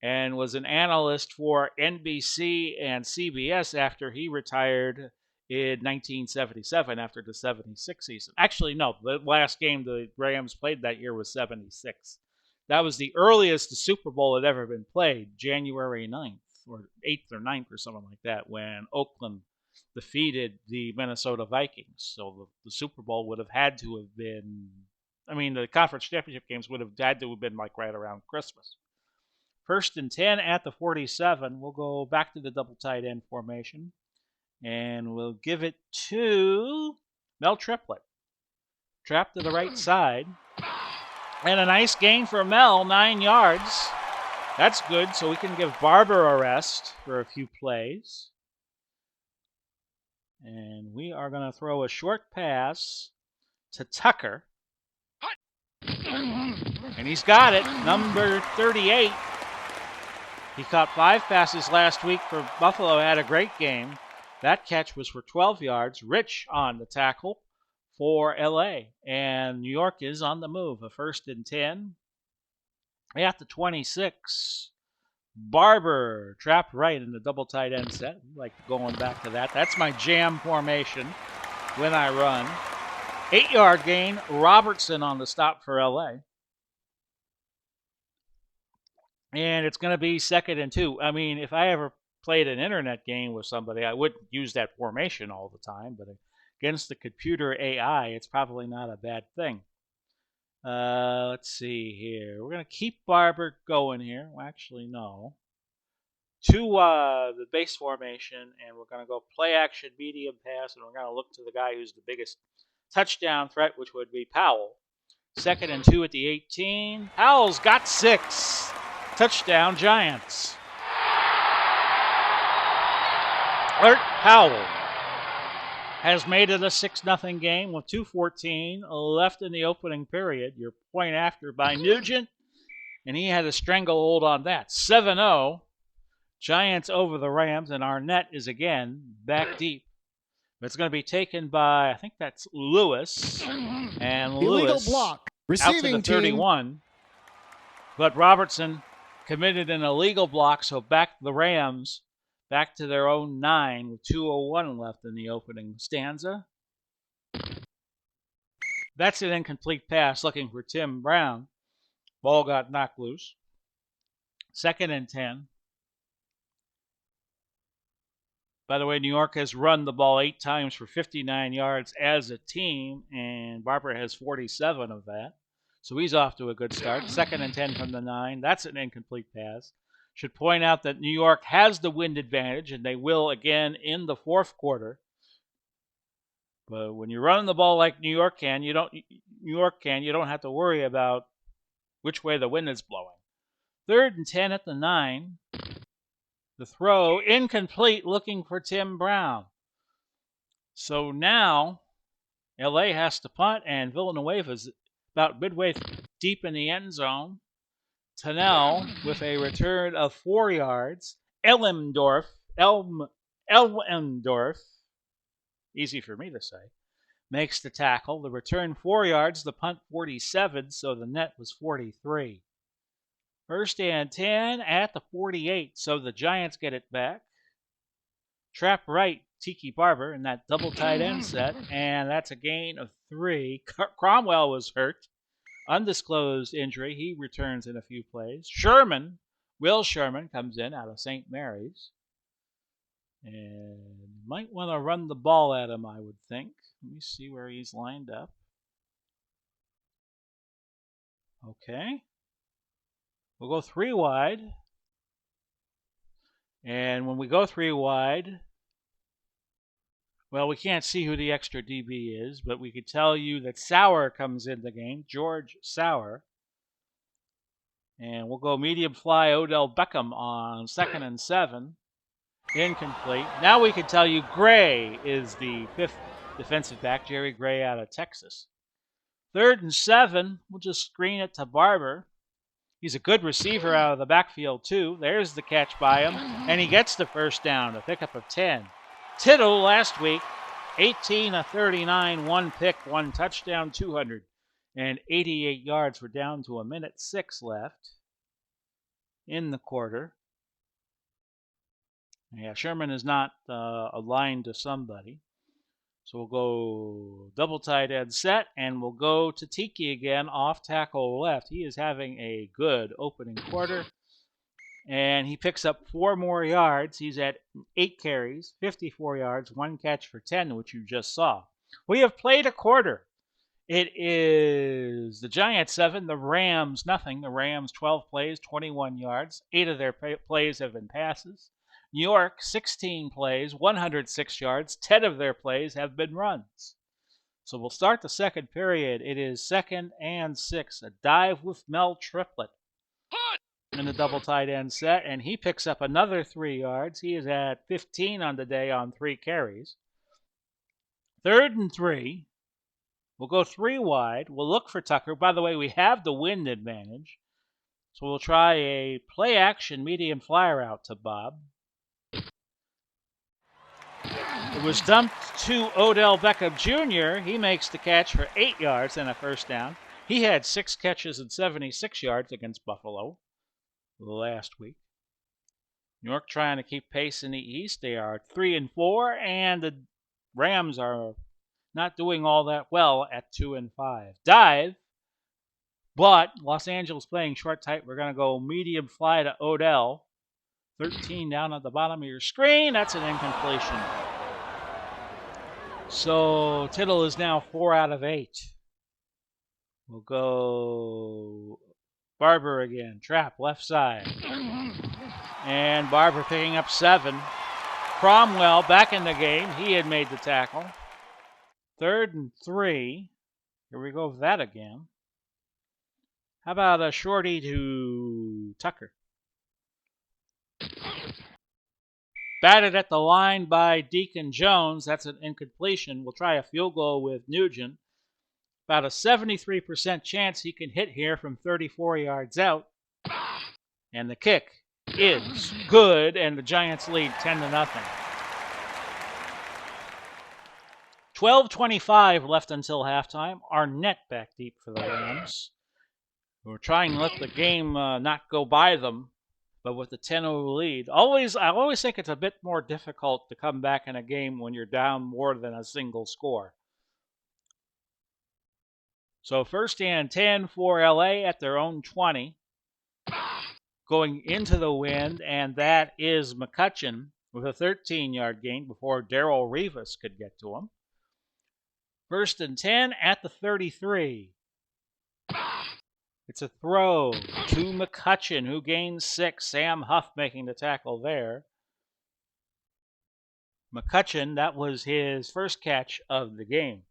and was an analyst for NBC and CBS after he retired in 1977 after the 76 season. Actually, no, the last game the Rams played that year was 76. That was the earliest the Super Bowl had ever been played, January 9th or 8th or 9th or something like that, when Oakland defeated the Minnesota Vikings. So the Super Bowl would have had to have been, the conference championship games would have had to have been like right around Christmas. 1st and 10 at the 47. We'll go back to the double tight end formation, and we'll give it to Mel Triplett. Trap to the right side. And a nice gain for Mel, 9 yards. That's good, so we can give Barber a rest for a few plays. And we are going to throw a short pass to Tucker. And he's got it, number 38. He caught 5 passes last week for Buffalo, had a great game. That catch was for 12 yards. Rich on the tackle for LA. And New York is on the move. A 1st and 10 at the 26. Barber trapped right in the double tight end set. I like going back to that. That's my jam formation when I run. 8-yard gain. Robertson on the stop for LA. And it's going to be 2nd and 2. If I ever played an internet game with somebody, I wouldn't use that formation all the time, but against the computer AI, it's probably not a bad thing. Let's see here. We're going to keep Barber going here. Well, actually, no. To the base formation, and we're going to go play action, medium pass, and we're going to look to the guy who's the biggest touchdown threat, which would be Powell. 2nd and 2 at the 18. Powell's got 6. Touchdown, Giants. Art Powell has made it a 6-0 game with 2:14 left in the opening period. Your point after by Nugent, and he had a stranglehold on that. 7-0. Giants over the Rams, and Arnett is again back deep. It's going to be taken by, I think that's Lewis. And illegal Lewis block. Receiving out to the 31. Team. But Robertson committed an illegal block, so back the Rams back to their own 9 with 2:01 left in the opening stanza. That's an incomplete pass looking for Tim Brown. Ball got knocked loose. 2nd and 10. By the way, New York has run the ball 8 times for 59 yards as a team, and Barber has 47 of that. So he's off to a good start. 2nd and 10 from the 9. That's an incomplete pass. Should point out that New York has the wind advantage, and they will again in the 4th quarter. But when you're running the ball like New York can, you don't have to worry about which way the wind is blowing. 3rd and 10 at the 9. The throw incomplete, looking for Tim Brown. So now LA has to punt, and Villanueva's about midway deep in the end zone. Tunnell with a return of 4 yards. Elmendorf, easy for me to say, makes the tackle. The return 4 yards, the punt 47, so the net was 43. 1st and 10 at the 48, so the Giants get it back. Trap right, Tiki Barber in that double tight end set, and that's a gain of 3. Cromwell was hurt. Undisclosed injury. He returns in a few plays. Will Sherman comes in out of St. Mary's. And might want to run the ball at him, I would think. Let me see where he's lined up. Okay. We'll go 3 wide. And when we go 3 wide, well, we can't see who the extra DB is, but we could tell you that Sauer comes in the game, George Sauer. And we'll go medium fly Odell Beckham on 2nd and 7. Incomplete. Now we can tell you Gray is the 5th defensive back, Jerry Gray out of Texas. 3rd and 7. We'll just screen it to Barber. He's a good receiver out of the backfield, too. There's the catch by him, and he gets the first down, a pickup of 10. Tittle last week, 18 of 39, 1 pick, 1 touchdown, 288 yards. We're down to 1:06 left in the quarter. Yeah, Sherman is not aligned to somebody. So we'll go double tight end set, and we'll go to Tiki again, off tackle left. He is having a good opening quarter, and he picks up 4 more yards. He's at 8 carries, 54 yards, 1 catch for 10, which you just saw. We have played a quarter. It is the Giants 7, the Rams nothing. The Rams 12 plays, 21 yards. 8 of their plays have been passes. New York 16 plays, 106 yards. 10 of their plays have been runs. So we'll start the second period. It is 2nd and 6, a dive with Mel triplet in the double tight end set, and he picks up another 3 yards. He is at 15 on the day on 3 carries. 3rd and 3. We'll go 3 wide. We'll look for Tucker. By the way, we have the wind advantage. So we'll try a play action medium flyer out to Bob. It was dumped to Odell Beckham Jr. He makes the catch for 8 yards and a first down. He had 6 catches and 76 yards against Buffalo last week. New York trying to keep pace in the East. They are 3 and 4, and the Rams are not doing all that well at 2 and 5. Dive, but Los Angeles playing short tight. We're going to go medium fly to Odell. 13 down at the bottom of your screen. That's an incompletion. So Tittle is now 4 out of 8. We'll go Barber again. Trap, left side. And Barber picking up 7. Cromwell back in the game. He had made the tackle. 3rd and 3. Here we go with that again. How about a shorty to Tucker? Batted at the line by Deacon Jones. That's an incompletion. We'll try a field goal with Nugent. About a 73% chance he can hit here from 34 yards out. And the kick is good, and the Giants lead 10-0. 12:25 left until halftime. Arnett back deep for the Rams. We're trying to let the game not go by them, but with the 10-0 lead, I always think it's a bit more difficult to come back in a game when you're down more than a single score. So 1st and 10 for LA at their own 20. Going into the wind, and that is McCutcheon with a 13-yard gain before Darrell Rivas could get to him. 1st and 10 at the 33. It's a throw to McCutcheon, who gains 6. Sam Huff making the tackle there. McCutcheon, that was his first catch of the game.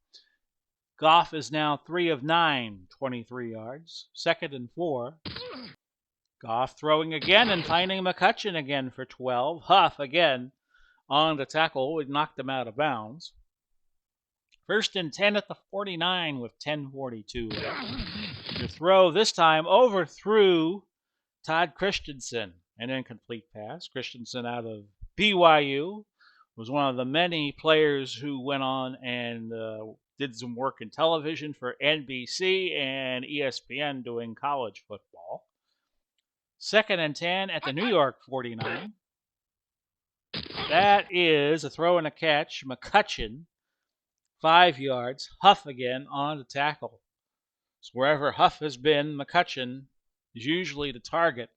Goff is now 3 of 9, 23 yards. 2nd and 4. Goff throwing again and finding McCutcheon again for 12. Huff again on the tackle. It knocked him out of bounds. 1st and 10 at the 49 with 10:42 left. The throw this time overthrew Todd Christensen. An incomplete pass. Christensen out of BYU was one of the many players who went on and did some work in television for NBC and ESPN doing college football. 2nd and 10 at the New York 49. That is a throw and a catch. McCutcheon, 5 yards. Huff again on the tackle. So wherever Huff has been, McCutcheon is usually the target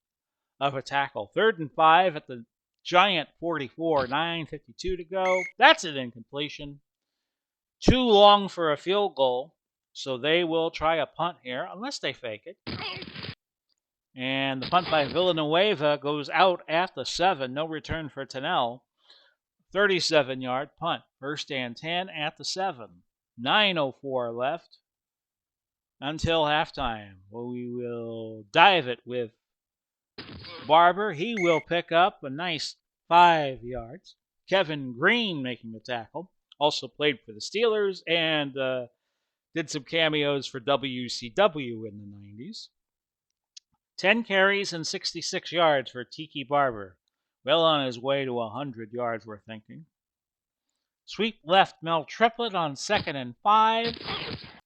of a tackle. 3rd and 5 at the Giant 44, 9:52 to go. That's an incompletion. Too long for a field goal, so they will try a punt here, unless they fake it. And the punt by Villanueva goes out at the 7. No return for Tennell. 37-yard punt. 1st and 10 at the 7. 9:04 left until halftime. Well, we will dive it with Barber. He will pick up a nice 5 yards. Kevin Green making the tackle. Also played for the Steelers and did some cameos for WCW in the 90s. 10 carries and 66 yards for Tiki Barber. Well on his way to 100 yards, we're thinking. Sweep left Mel Triplett on 2nd and 5.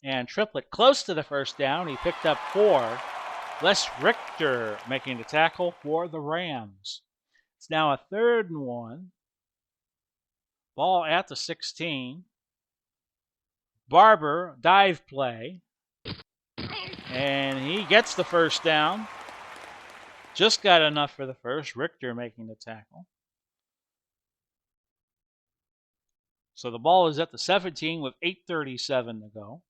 And Triplett close to the first down. He picked up 4. Les Richter making the tackle for the Rams. It's now a 3rd and 1. Ball at the 16. Barber, dive play. And he gets the first down. Just got enough for the first. Richter making the tackle. So the ball is at the 17 with 8:37 to go.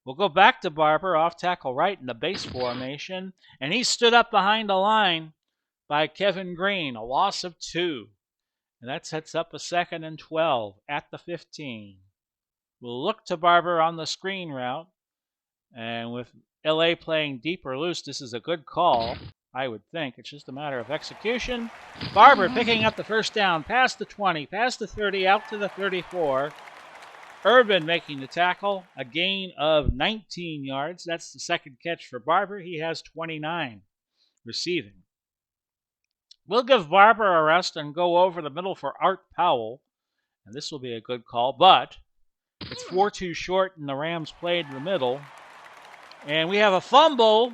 We'll go back to Barber, off tackle right in the base formation. And he stood up behind the line by Kevin Green. A loss of 2. And that sets up a 2nd and 12 at the 15. We'll look to Barber on the screen route. And with LA playing deep or loose, this is a good call, I would think. It's just a matter of execution. Barber picking up the first down, past the 20, past the 30, out to the 34. Urban making the tackle, a gain of 19 yards. That's the second catch for Barber. He has 29 receiving. We'll give Barber a rest and go over the middle for Art Powell. And this will be a good call, but it's 4-2 short, and the Rams played in the middle. And we have a fumble.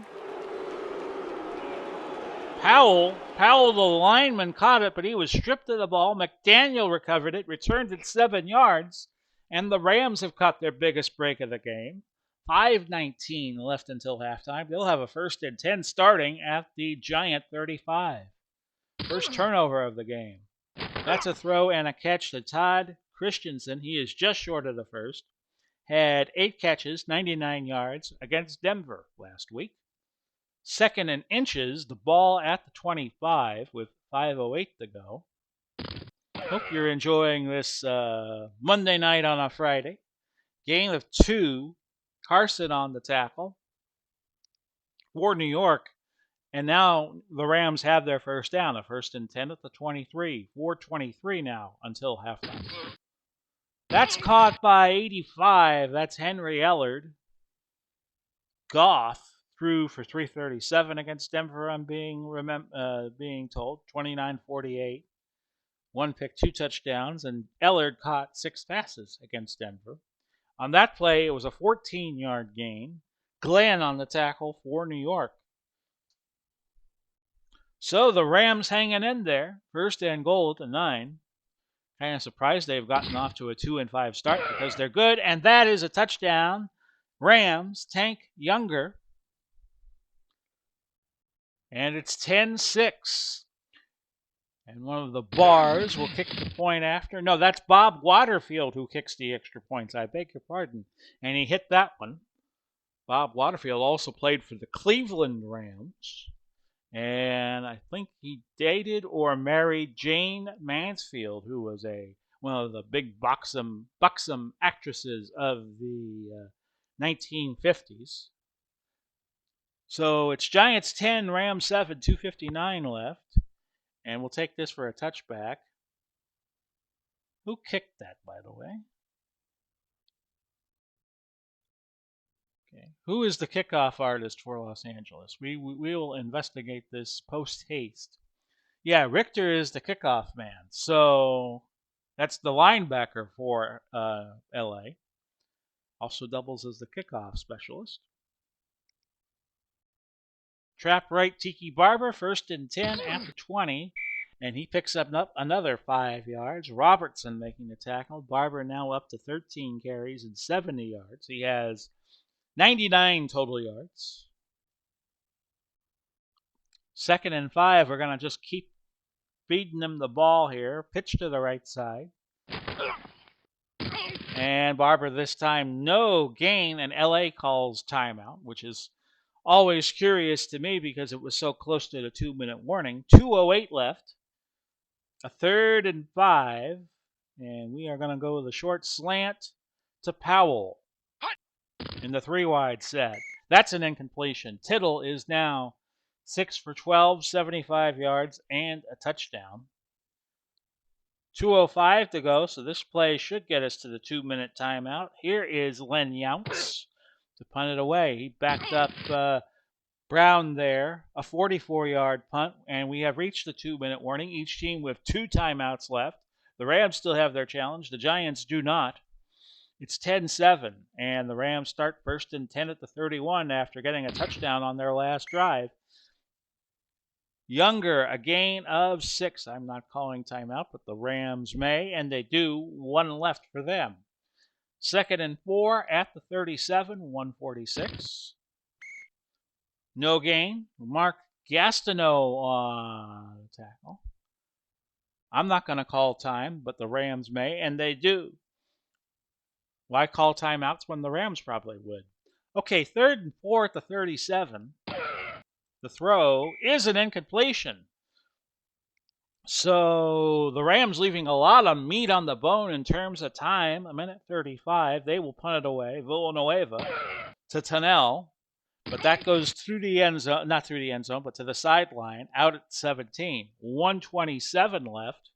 Powell, the lineman, caught it, but he was stripped of the ball. McDaniel recovered it, returned it 7 yards, and the Rams have caught their biggest break of the game. 5:19 left until halftime. They'll have a 1st and 10 starting at the Giant 35. First turnover of the game. That's a throw and a catch to Todd Christensen. He is just short of the first. Had 8 catches, 99 yards against Denver last week. 2nd and inches, the ball at the 25 with 5:08 to go. Hope you're enjoying this Monday night on a Friday. Gain of 2. Carson on the tackle for New York. And now the Rams have their first down, a 1st and 10 at the 23. 4:23 now until halftime. That's caught by 85. That's Henry Ellard. Goff threw for 337 against Denver, I'm being told. 29-48. 1 pick, 2 touchdowns. And Ellard caught 6 passes against Denver. On that play, it was a 14-yard gain. Glenn on the tackle for New York. So the Rams hanging in there. 1st and goal at the 9. Kind of surprised they've gotten off to a 2-5 start because they're good. And that is a touchdown. Rams, Tank Younger. And it's 10-6. And one of the bars will kick the point after. No, that's Bob Waterfield who kicks the extra points. I beg your pardon. And he hit that one. Bob Waterfield also played for the Cleveland Rams. And I think he dated or married Jane Mansfield, who was one of the big buxom actresses of the 1950s. So it's Giants 10, Rams 7, 2:59 left. And we'll take this for a touchback. Who kicked that, by the way? Okay. Who is the kickoff artist for Los Angeles? We will investigate this post haste. Yeah, Richter is the kickoff man. So that's the linebacker for LA. Also doubles as the kickoff specialist. Trap right, Tiki Barber, 1st and 10 at the 20. And he picks up another 5 yards. Robertson making the tackle. Barber now up to 13 carries and 70 yards. He has 99 total yards. 2nd and 5. We're going to just keep feeding him the ball here. Pitch to the right side. And Barber this time no gain, and LA calls timeout, which is always curious to me because it was so close to the 2-minute warning. 2:08 left. A 3rd and 5. And we are going to go with a short slant to Powell in the 3-wide set. That's an incompletion. Tittle is now 6 for 12, 75 yards, and a touchdown. 2:05 to go, so this play should get us to the 2-minute timeout. Here is Len Younts to punt it away. He backed up Brown there, a 44-yard punt, and we have reached the 2-minute warning. Each team with 2 timeouts left. The Rams still have their challenge. The Giants do not. It's 10-7, and the Rams start 1st and 10 at the 31 after getting a touchdown on their last drive. Younger, a gain of 6. I'm not calling timeout, but the Rams may, and they do. 1 left for them. 2nd and 4 at the 37, 1:46. No gain. Mark Gastineau on the tackle. I'm not going to call time, but the Rams may, and they do. Why call timeouts when the Rams probably would? Okay, 3rd and 4 at the 37. The throw is an incompletion. So the Rams leaving a lot of meat on the bone in terms of time. 1:35. They will punt it away. Villanueva to Tunnell. But that goes through the end zone, not through the end zone, but to the sideline, out at 17. 1:27 left.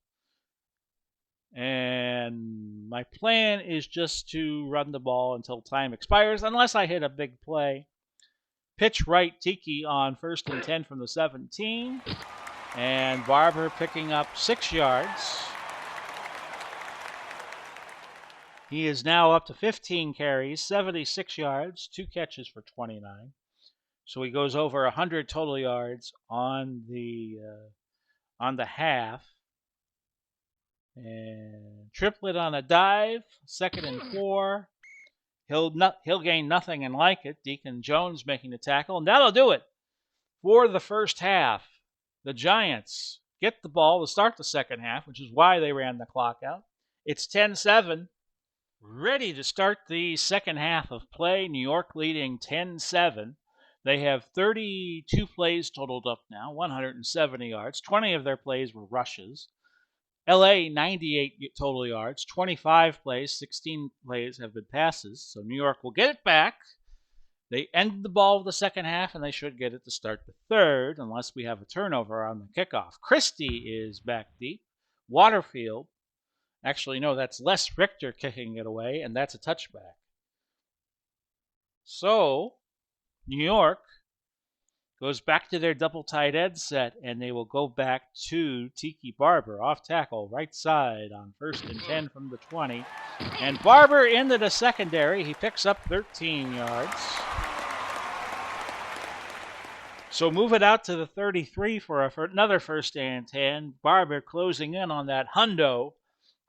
And my plan is just to run the ball until time expires, unless I hit a big play. Pitch right, Tiki on 1st and 10 from the 17. And Barber picking up 6 yards. He is now up to 15 carries, 76 yards, 2 catches for 29. So he goes over 100 total yards on the half. And triplet on a dive, 2nd and 4. He'll gain nothing and like it. Deacon Jones making the tackle, and that'll do it for the first half. The Giants get the ball to start the second half, which is why they ran the clock out. It's 10-7. Ready to start the second half of play. New York leading 10-7. They have 32 plays totaled up now, 170 yards. 20 of their plays were rushes. LA, 98 total yards, 25 plays, 16 plays have been passes. So New York will get it back. They end the ball of the second half, and they should get it to start the third, unless we have a turnover on the kickoff. Christie is back deep. Waterfield. Actually, no, that's Les Richter kicking it away, and that's a touchback. So, New York goes back to their double tight end set, and they will go back to Tiki Barber, off tackle, right side on 1st and 10 from the 20. And Barber into the secondary. He picks up 13 yards. So move it out to the 33 for another 1st and 10. Barber closing in on that hundo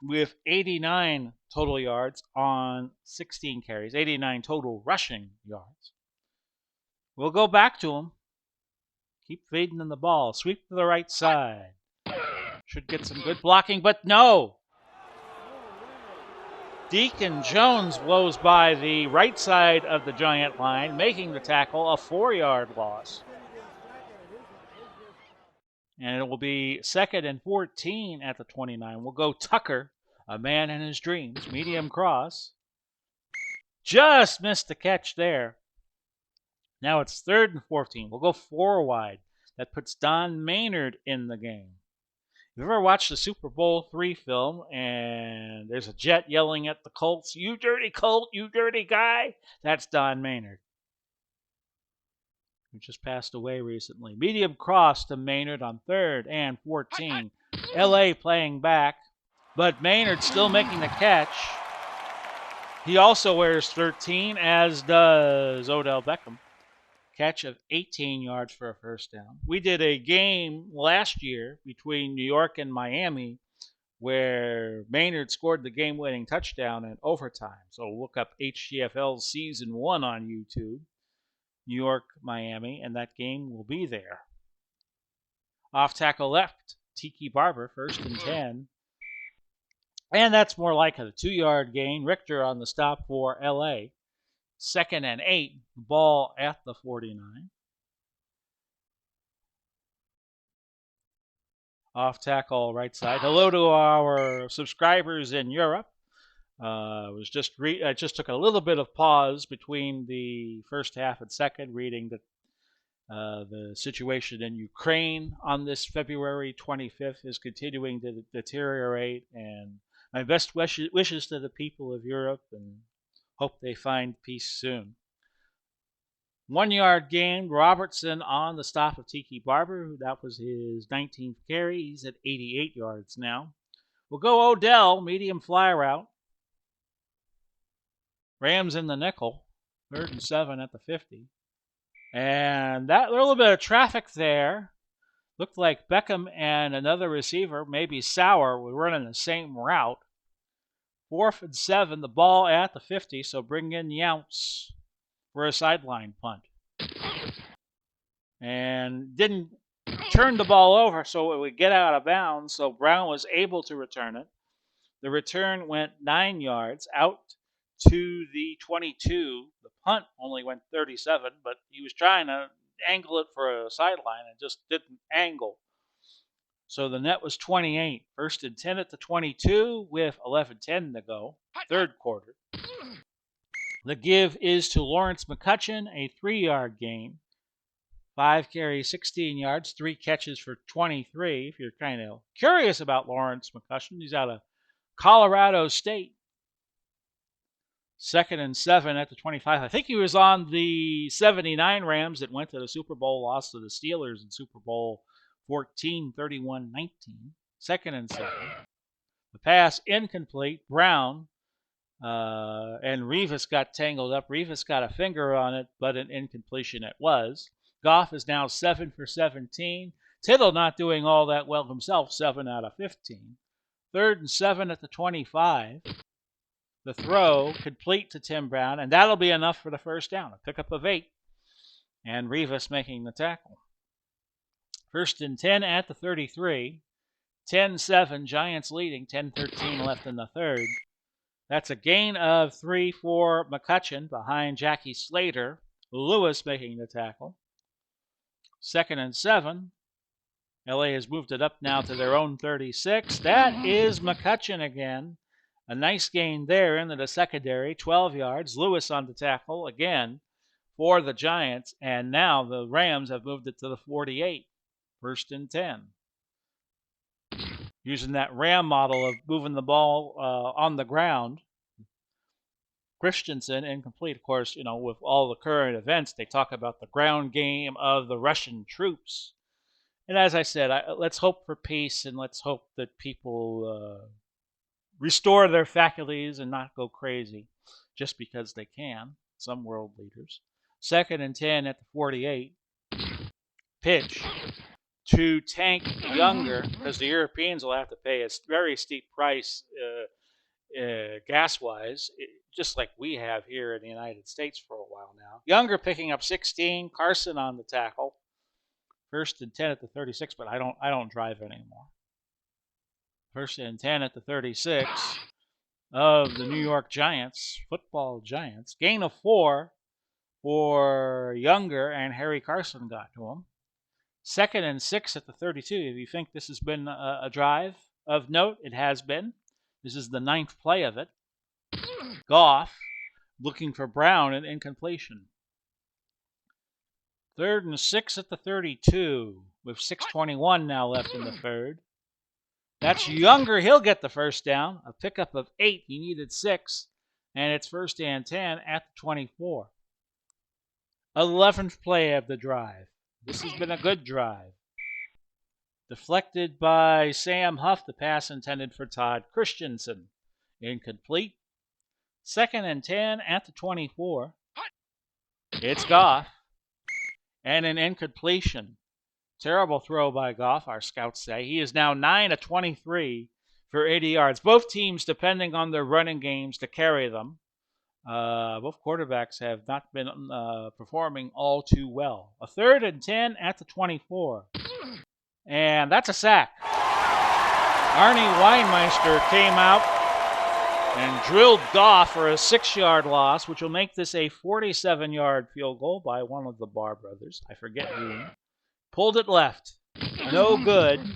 with 89 total yards on 16 carries, 89 total rushing yards. We'll go back to him. Keep feeding him the ball. Sweep to the right side. Should get some good blocking, but no. Deacon Jones blows by the right side of the Giant line, making the tackle, a 4-yard loss. And it will be 2nd and 14 at the 29. We'll go Tucker, A man in his dreams, medium cross. Just missed the catch there. Now it's 3rd and 14. We'll go 4 wide. That puts Don Maynard in the game. If you ever watched the Super Bowl III film and there's a jet yelling at the Colts, "You dirty Colt, you dirty guy," that's Don Maynard, who just passed away recently. Medium cross to Maynard on 3rd and 14. LA playing back, but Maynard still making the catch. He also wears 13, as does Odell Beckham. Catch of 18 yards for a first down. We did a game last year between New York and Miami where Maynard scored the game-winning touchdown in overtime. So look up HTFL Season 1 on YouTube, New York, Miami, and that game will be there. Off tackle left, Tiki Barber, 1st and 10. And that's more like a 2-yard gain. Richter on the stop for LA. 2nd and 8, ball at the 49. Off tackle right side. Hello to our subscribers in Europe. I just took a little bit of pause between the first half and second, reading the situation in Ukraine on this February 25th is continuing to deteriorate, and my best wishes to the people of Europe, and hope they find peace soon. 1-yard gain, Robertson on the stop of Tiki Barber. That was his 19th carry. He's at 88 yards now. We'll go Odell, medium fly route. Rams in the nickel, 3rd and 7 at the 50. And that little bit of traffic there looked like Beckham and another receiver, maybe Sauer, were running the same route. 4th and 7, the ball at the 50, so bring in Younts for a sideline punt. And didn't turn the ball over so it would get out of bounds, so Brown was able to return it. The return went 9 yards out to the 22. The punt only went 37, but he was trying to angle it for a sideline and just didn't angle. So the net was 28. 1st and 10 at the 22 with 11:10 to go, 3rd quarter. The give is to Lawrence McCutcheon, a 3-yard gain. 5 carries, 16 yards, 3 catches for 23. If you're kind of curious about Lawrence McCutcheon, he's out of Colorado State. 2nd and 7 at the 25. I think he was on the 79 Rams that went to the Super Bowl, lost to the Steelers in Super Bowl 14, 31-19. 2nd and 7. The pass incomplete. Brown and Revis got tangled up. Revis got a finger on it, but an incompletion it was. Goff is now 7 for 17. Tittle not doing all that well himself, 7 out of 15. 3rd and 7 at the 25. The throw complete to Tim Brown, and that'll be enough for the first down. A pickup of 8, and Revis making the tackle. 1st and 10 at the 33. 10-7, Giants leading, 10:13 left in the 3rd. That's a gain of 3 for McCutcheon behind Jackie Slater. Lewis making the tackle. 2nd and 7. LA has moved it up now to their own 36. That is McCutcheon again. A nice gain there into the secondary, 12 yards. Lewis on the tackle again for the Giants, and now the Rams have moved it to the 48. 1st and 10. Using that Ram model of moving the ball on the ground. Christensen incomplete, of course, with all the current events, they talk about the ground game of the Russian troops. And as I said, let's hope for peace, and let's hope that people restore their faculties and not go crazy just because they can, some world leaders. 2nd and 10 at the 48. Pitch to Tank Younger, because the Europeans will have to pay a very steep price gas-wise, just like we have here in the United States for a while now. Younger picking up 16, Carson on the tackle. 1st and 10 at the 36, but I don't drive anymore. 1st and 10 at the 36 of the New York Giants, football Giants. Gain of 4 for Younger, and Harry Carson got to him. 2nd and 6 at the 32. If you think this has been a drive of note, it has been. This is the 9th play of it. Goff looking for Brown and incompletion. 3rd and 6 at the 32 with 6:21 now left in the third. That's Younger. He'll get the first down. A pickup of 8. He needed 6. And it's 1st and 10 at the 24. 11th play of the drive. This has been a good drive. Deflected by Sam Huff. The pass intended for Todd Christensen. Incomplete. 2nd and 10 at the 24. It's Goff. And an incompletion. Terrible throw by Goff, our scouts say. He is now 9 of 23 for 80 yards. Both teams depending on their running games to carry them. Both quarterbacks have not been performing all too well. A 3rd and 10 at the 24. And that's a sack. Arnie Weinmeister came out and drilled Goff for a 6-yard loss, which will make this a 47-yard field goal by one of the Barr brothers. I forget who. Pulled it left. No good. In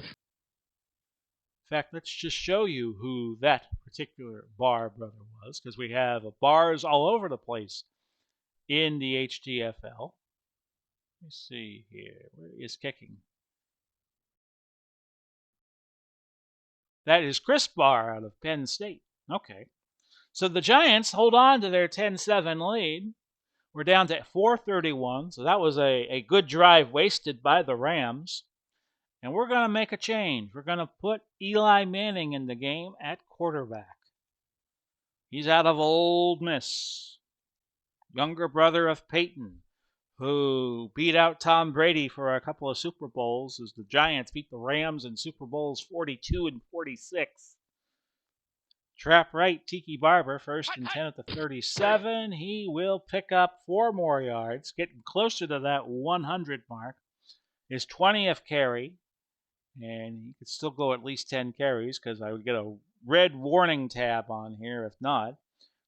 fact, let's just show you who that particular Barr brother was, because we have bars all over the place in the HTFL. Let me see here. Where is kicking? That is Chris Barr out of Penn State. Okay. So the Giants hold on to their 10-7 lead. We're down to 4:31, so that was a good drive wasted by the Rams. And we're going to make a change. We're going to put Eli Manning in the game at quarterback. He's out of Ole Miss. Younger brother of Peyton, who beat out Tom Brady for a couple of Super Bowls as the Giants beat the Rams in Super Bowls 42 and 46. Trap right, Tiki Barber, 1st and 10 at the 37. He will pick up 4 more yards, getting closer to that 100 mark. His 20th carry, and he could still go at least 10 carries because I would get a red warning tab on here if not.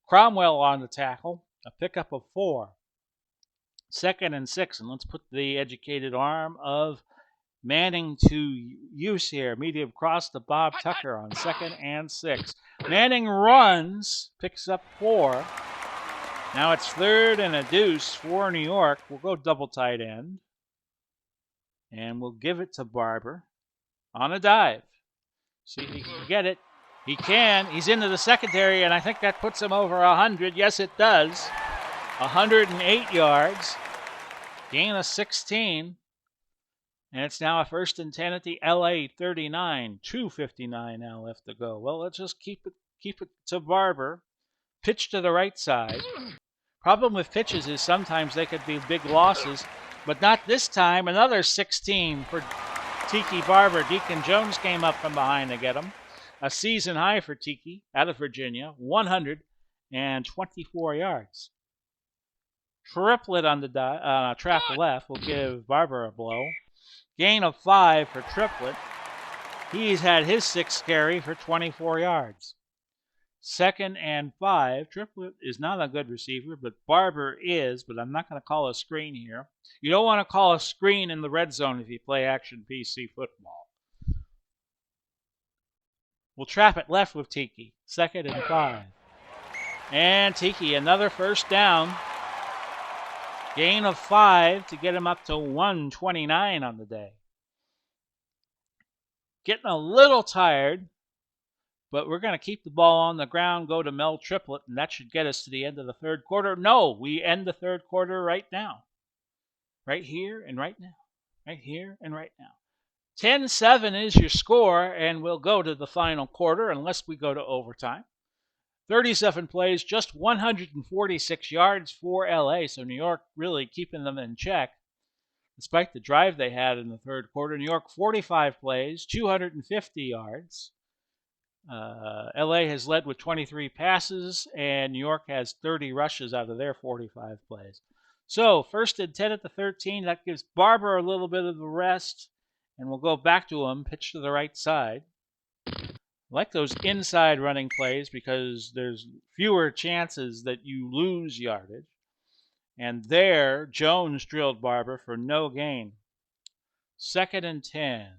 Cromwell on the tackle, a pickup of 4. 2nd and 6, and let's put the educated arm of Manning to use here. Medium cross to Bob Tucker on 2nd and 6. Manning runs, picks up 4. Now it's 3rd and a deuce for New York. We'll go double tight end. And we'll give it to Barber on a dive. See if he can get it. He can. He's into the secondary, and I think that puts him over 100. Yes, it does. 108 yards. Gain of 16. And it's now a 1st and 10 at the LA 39. 2:59 now left to go. Well, let's just keep it to Barber. Pitch to the right side. Problem with pitches is sometimes they could be big losses, but not this time. Another 16 for Tiki Barber. Deacon Jones came up from behind to get him. A season high for Tiki out of Virginia. 124 yards. Triplet on the trap left will give Barber a blow. Gain of 5 for Triplet. He's had his 6th carry for 24 yards. 2nd and 5. Triplet is not a good receiver, but Barber is, but I'm not going to call a screen here. You don't want to call a screen in the red zone if you play action PC football. We'll trap it left with Tiki. 2nd and 5. And Tiki, another 1st down. Gain of 5 to get him up to 129 on the day. Getting a little tired, but we're going to keep the ball on the ground, go to Mel Triplet, and that should get us to the end of the 3rd quarter. No, we end the 3rd quarter right now. Right here and right now. Right here and right now. 10-7 is your score, and we'll go to the final quarter unless we go to overtime. 37 plays, just 146 yards for LA, so New York really keeping them in check despite the drive they had in the 3rd quarter. New York 45 plays, 250 yards. LA has led with 23 passes, and New York has 30 rushes out of their 45 plays. So 1st and 10 at the 13. That gives Barber a little bit of a rest, and we'll go back to him, pitch to the right side. I like those inside running plays because there's fewer chances that you lose yardage. And there, Jones drilled Barber for no gain. 2nd and 10.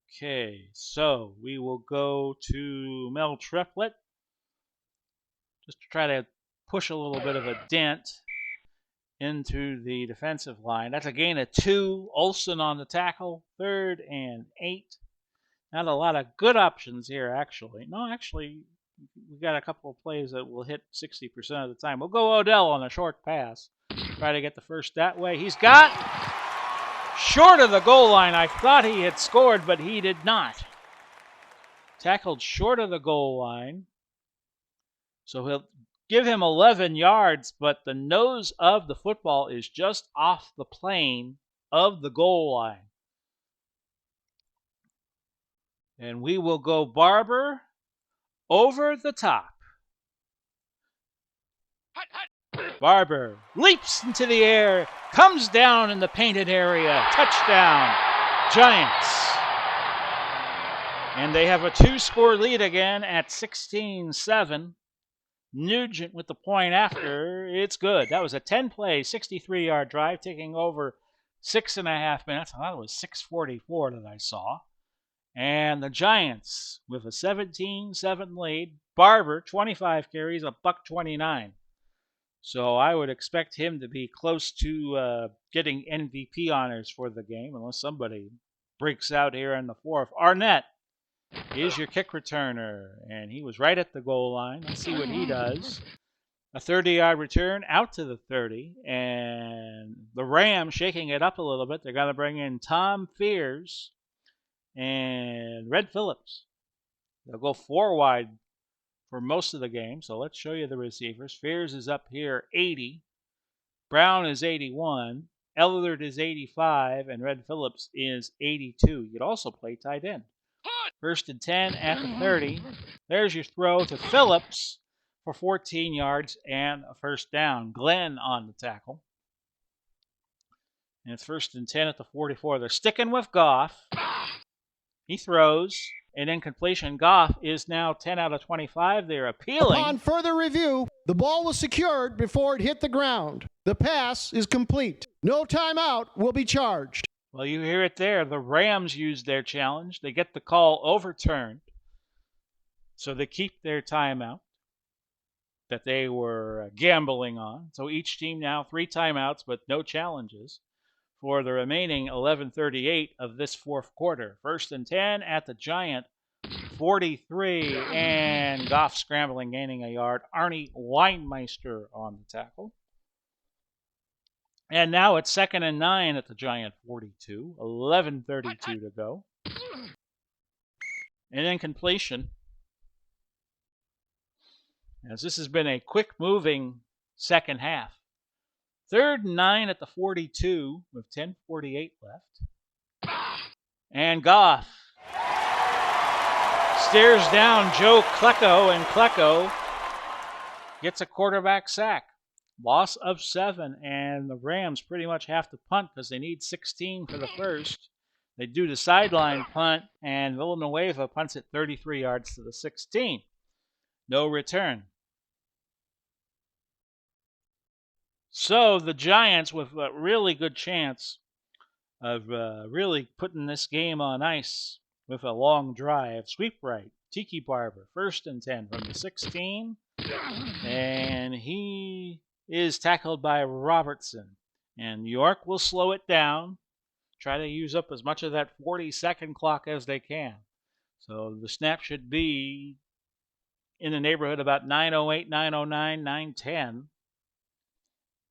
Okay, so we will go to Mel Triplett just to try to push a little bit of a dent into the defensive line. That's a gain of 2. Olson on the tackle, 3rd and 8. Not a lot of good options here, actually. No, actually, we got a couple of plays that will hit 60% of the time. We'll go Odell on a short pass. Try to get the first that way. He's got short of the goal line. I thought he had scored, but he did not. Tackled short of the goal line. So he'll give him 11 yards, but the nose of the football is just off the plane of the goal line. And we will go Barber over the top. Barber leaps into the air, comes down in the painted area. Touchdown, Giants. And they have a 2-score lead again at 16-7. Nugent with the point after. It's good. That was a 10-play, 63-yard drive, taking over 6.5 minutes. I thought it was 6:44 that I saw. And the Giants with a 17-7 lead. Barber, 25 carries, $129. So I would expect him to be close to getting MVP honors for the game, unless somebody breaks out here in the fourth. Arnett is your kick returner, and he was right at the goal line. Let's see what he does. A 30-yard return out to the 30, and the Rams shaking it up a little bit. They're going to bring in Tom Fears and Red Phillips. They'll go 4 wide for most of the game, so let's show you the receivers. Fears is up here, 80. Brown is 81. Ellard is 85, and Red Phillips is 82. You could also play tight end. 1st and 10 at the 30. There's your throw to Phillips for 14 yards and a first down. Glenn on the tackle. And it's 1st and 10 at the 44. They're sticking with Goff. He throws. An incompletion. Goff is now 10 out of 25. They're appealing. Upon further review, the ball was secured before it hit the ground. The pass is complete. No timeout will be charged. Well, you hear it there. The Rams used their challenge. They get the call overturned. So they keep their timeout that they were gambling on. So each team now 3 timeouts, but no challenges for the remaining 11:38 of this fourth quarter. 1st and 10 at the Giant 43, and Goff scrambling, gaining a yard. Arnie Weinmeister on the tackle. And now it's 2nd and 9 at the Giant 42, 11:32 to go. An incompletion. As this has been a quick-moving second half. 3rd and 9 at the 42 with 10:48 left. And Goff stares down Joe Klecko, and Klecko gets a quarterback sack. Loss of 7, and the Rams pretty much have to punt because they need 16 for the first. They do the sideline punt, and Villanueva punts it 33 yards to the 16. No return. So the Giants with a really good chance of really putting this game on ice with a long drive. Sweep right. Tiki Barber, 1st and 10 from the 16. And he is tackled by Robertson. And New York will slow it down, try to use up as much of that 40-second clock as they can. So the snap should be in the neighborhood about 9:08, 9:09, 9:10.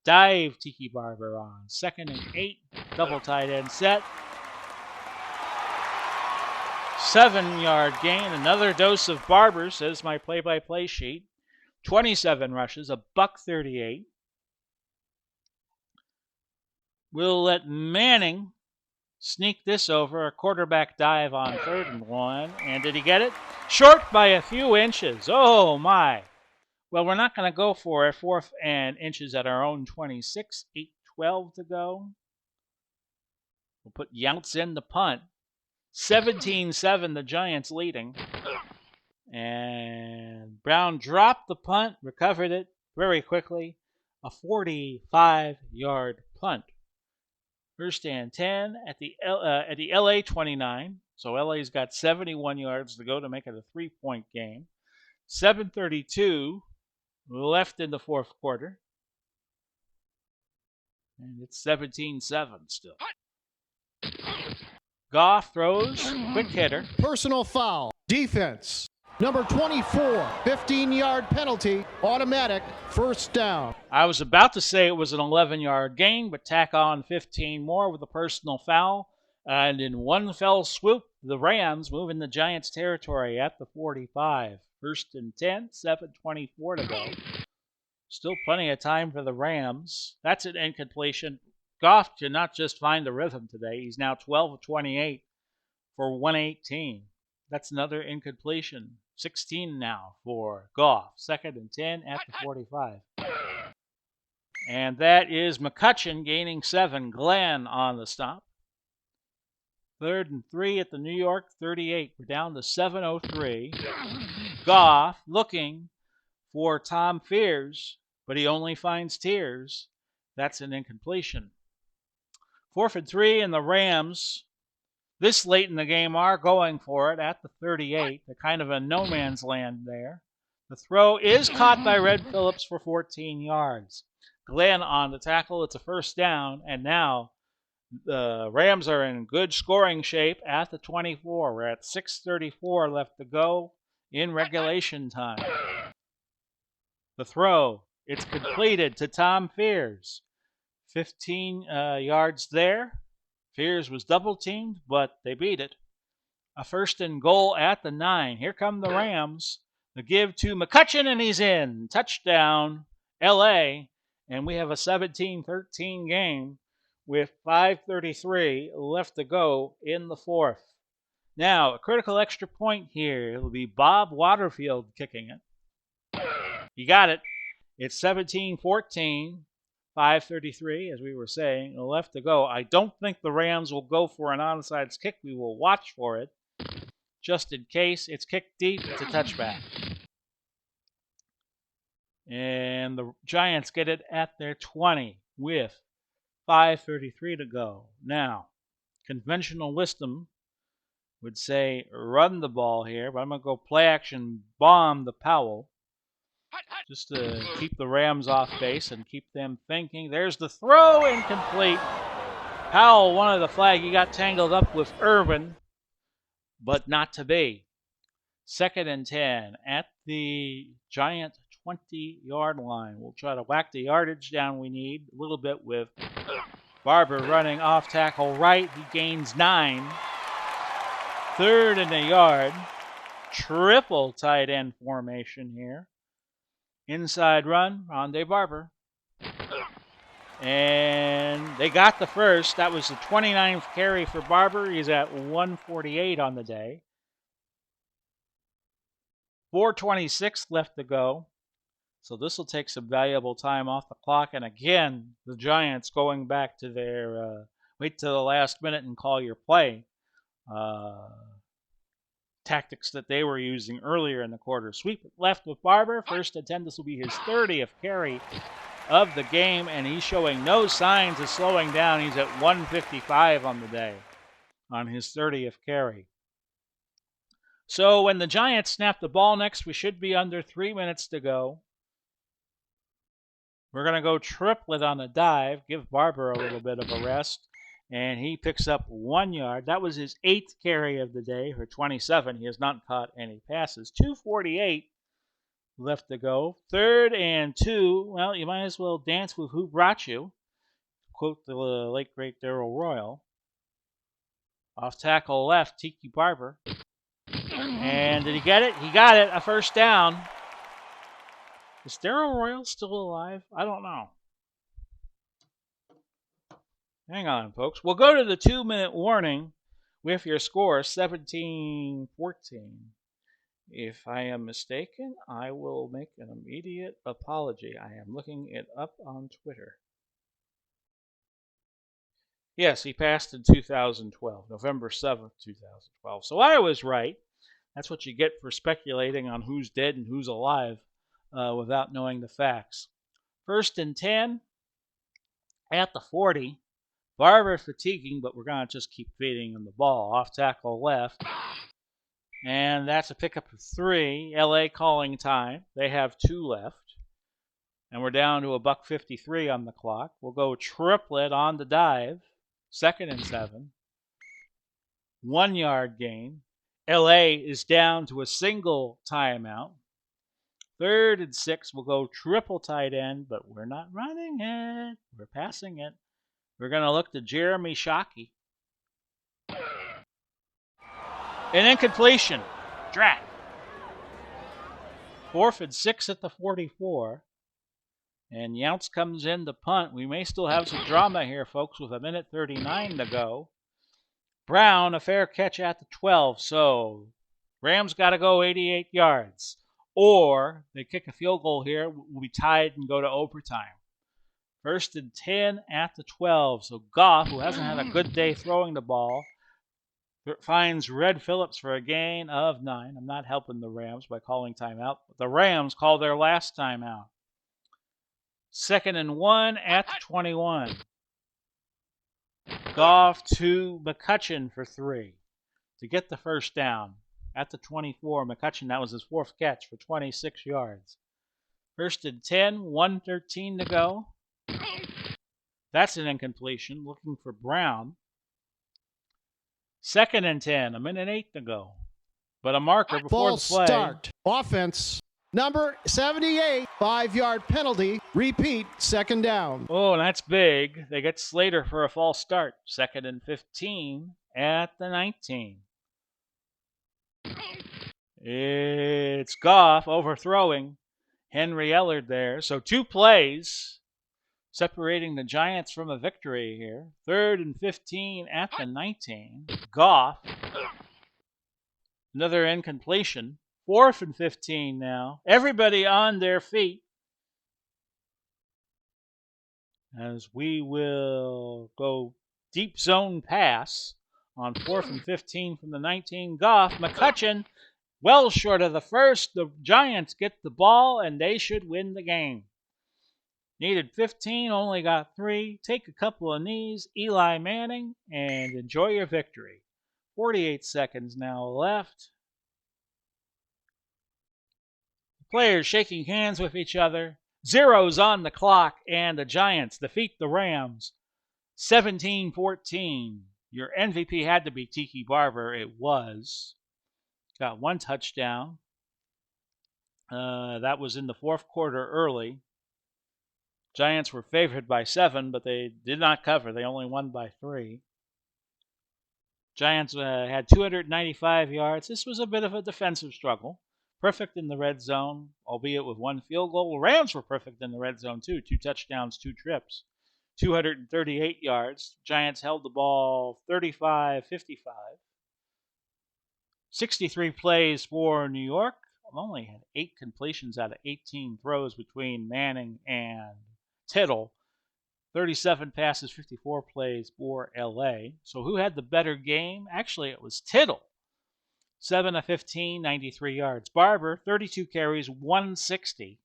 Dive Tiki Barber on 2nd and 8. Double tight end set. 7-yard gain. Another dose of Barber, says my play-by-play sheet. 27 rushes, $138. We'll let Manning sneak this over. A quarterback dive on 3rd and 1. And did he get it? Short by a few inches. Oh, my. Well, we're not going to go for it. 4th and inches at our own 26. 8:12 to go. We'll put Younts in the punt. 17-7, the Giants leading. And Brown dropped the punt, recovered it very quickly. A 45-yard punt. 1st and 10 at the LA 29. So LA's got 71 yards to go to make it a 3-point game. 7:32 left in the fourth quarter. And it's 17-7 still. Goff throws, quick hitter. Personal foul. Defense. Number 24, 15-yard penalty, automatic, first down. I was about to say it was an 11-yard gain, but tack on 15 more with a personal foul. And in one fell swoop, the Rams move in the Giants' territory at the 45. First and 10, 7:24 to go. Still plenty of time for the Rams. That's an incompletion. Goff did not just find the rhythm today. He's now 12 of 28 for 118. That's another incompletion. 16 now for Goff. Second and 10 at the 45. And that is McCutcheon gaining 7. Glenn on the stop. Third and 3 at the New York 38. We're down to 7:03. Goff looking for Tom Fears, but he only finds Tears. That's an incompletion. 4th and 3, and the Rams, this late in the game, are going for it at the 38. They're kind of a no man's land there. The throw is caught by Red Phillips for 14 yards. Glenn on the tackle. It's a first down, and now the Rams are in good scoring shape at the 24. We're at 6:34 left to go in regulation time. The throw, it's completed to Tom Fears. 15 yards there. Fears was double teamed, but they beat it. A first and goal at the 9. Here come the Rams. The give to McCutcheon, and he's in. Touchdown, LA. And we have a 17-13 game with 5:33 left to go in the fourth. Now, a critical extra point here. It'll be Bob Waterfield kicking it. He got it. It's 17-14, 5:33, as we were saying, left to go. I don't think the Rams will go for an onside kick. We will watch for it. Just in case. It's kicked deep. It's a touchback. And the Giants get it at their 20 with 5:33 to go. Now, conventional wisdom would say run the ball here, but I'm going to go play action bomb the Powell just to keep the Rams off base and keep them thinking. There's the throw, incomplete. Powell wanted the flag. He got tangled up with Irvin, but not to be. Second and 10 at the Giant 20-yard line. We'll try to whack the yardage down we need a little bit with Barber running off tackle right. He gains 9. Third and a yard. Triple tight end formation here. Inside run, Rondé Barber. And they got the first. That was the 29th carry for Barber. He's at 148 on the day. 4:26 left to go. So this will take some valuable time off the clock. And again, the Giants going back to their wait till the last minute and call your play tactics that they were using earlier in the quarter. Sweep left with Barber. First and 10. This will be his 30th carry of the game, and he's showing no signs of slowing down. He's at 155 on the day on his 30th carry. So when the Giants snap the ball next, we should be under 3 minutes to go. We're going to go triplet on a dive, give Barber a little bit of a rest, and he picks up 1 yard. That was his 8th carry of the day for 27. He has not caught any passes. 2:48 left to go. Third and 2. Well, you might as well dance with who brought you. Quote the late, great Darrell Royal. Off tackle left, Tiki Barber. And did he get it? He got it. A first down. Is Darrell Royal still alive? I don't know. Hang on, folks. We'll go to the 2-minute warning with your score, 17-14. If I am mistaken, I will make an immediate apology. I am looking it up on Twitter. Yes, he passed in 2012, November 7th, 2012. So I was right. That's what you get for speculating on who's dead and who's alive without knowing the facts. First and 10 at the 40. Barber fatiguing, but we're going to just keep feeding him the ball. Off tackle left. And that's a pickup of 3. LA calling time. They have 2 left. And we're down to $1.53 on the clock. We'll go triplet on the dive. 2nd and 7. 1 yard gain. LA is down to a single timeout. 3rd and 6. We'll go triple tight end, but we're not running it. We're passing it. We're going to look to Jeremy Shockey. An incompletion. Drat. 4th and 6 at the 44. And Younts comes in to punt. We may still have some drama here, folks, with 1:39 to go. Brown, a fair catch at the 12. So Rams got to go 88 yards. Or they kick a field goal here. We'll be tied and go to overtime. 1st and 10 at the 12. So Goff, who hasn't had a good day throwing the ball, finds Red Phillips for a gain of 9. I'm not helping the Rams by calling timeout. But the Rams call their last timeout. 2nd and 1 at the 21. Goff to McCutcheon for 3 to get the first down. At the 24, McCutcheon, that was his 4th catch for 26 yards. 1st and 10, 1:13 to go. That's an incompletion. Looking for Brown. 2nd and 10, 1:08 to go. But a marker before False the play. Start. Offense. Number 78, 5-yard penalty. Repeat, 2nd down. Oh, and that's big. They get Slater for a false start. 2nd and 15 at the 19. It's Goff overthrowing Henry Ellard there. So 2 plays separating the Giants from a victory here. 3rd and 15 at the 19. Goff. Another incompletion. 4th and 15 now. Everybody on their feet. As we will go deep zone pass on 4th and 15 from the 19. Goff. McCutcheon, well short of the first. The Giants get the ball, and they should win the game. Needed 15, only got 3. Take a couple of knees, Eli Manning, and enjoy your victory. 48 seconds now left. The players shaking hands with each other. Zeros on the clock, and the Giants defeat the Rams 17-14. Your MVP had to be Tiki Barber. It was. Got 1 touchdown. That was in the 4th quarter early. Giants were favored by 7, but they did not cover. They only won by 3. Giants had 295 yards. This was a bit of a defensive struggle. Perfect in the red zone, albeit with 1 field goal. The Rams were perfect in the red zone, too. 2 touchdowns, 2 trips. 238 yards. Giants held the ball 35-55. 63 plays for New York. Only had 8 completions out of 18 throws between Manning and Tittle. 37 passes, 54 plays for LA. So who had the better game? Actually, it was Tittle. 7 of 15, 93 yards. Barber, 32 carries, 160.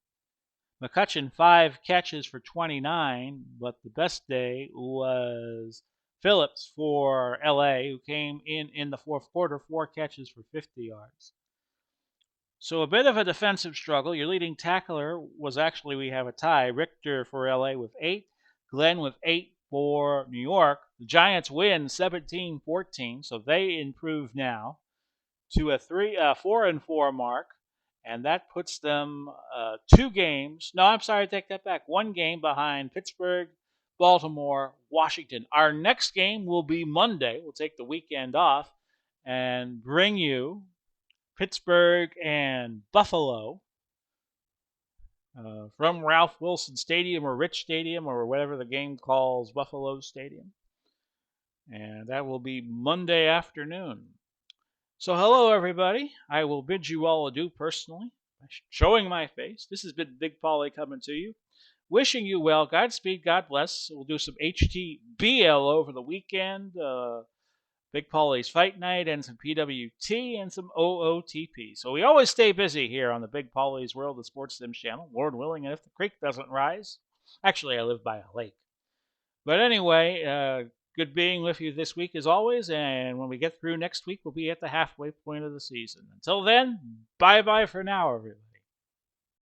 McCutcheon, 5 catches for 29, but the best day was Phillips for LA, who came in the 4th quarter, 4 catches for 50 yards. So a bit of a defensive struggle. Your leading tackler was actually, we have a tie. Richter for LA with 8. Glenn with 8 for New York. The Giants win 17-14, so they improve now to a 4-4 mark, and that puts them 2 games. No, I'm sorry, I take that back. 1 game behind Pittsburgh, Baltimore, Washington. Our next game will be Monday. We'll take the weekend off and bring you Pittsburgh and Buffalo from Ralph Wilson Stadium or Rich Stadium or whatever the game calls Buffalo Stadium. And that will be Monday afternoon. So hello, everybody. I will bid you all adieu personally by showing my face. This has been Big Pauly coming to you. Wishing you well. Godspeed. God bless. We'll do some HTBL over the weekend. Big Pauly's Fight Night and some PWT and some OOTP. So we always stay busy here on the Big Pauly's World of Sports Sims channel, Lord willing, and if the creek doesn't rise. Actually, I live by a lake. But anyway, Good being with you this week as always, and when we get through next week, we'll be at the halfway point of the season. Until then, bye bye for now, everybody.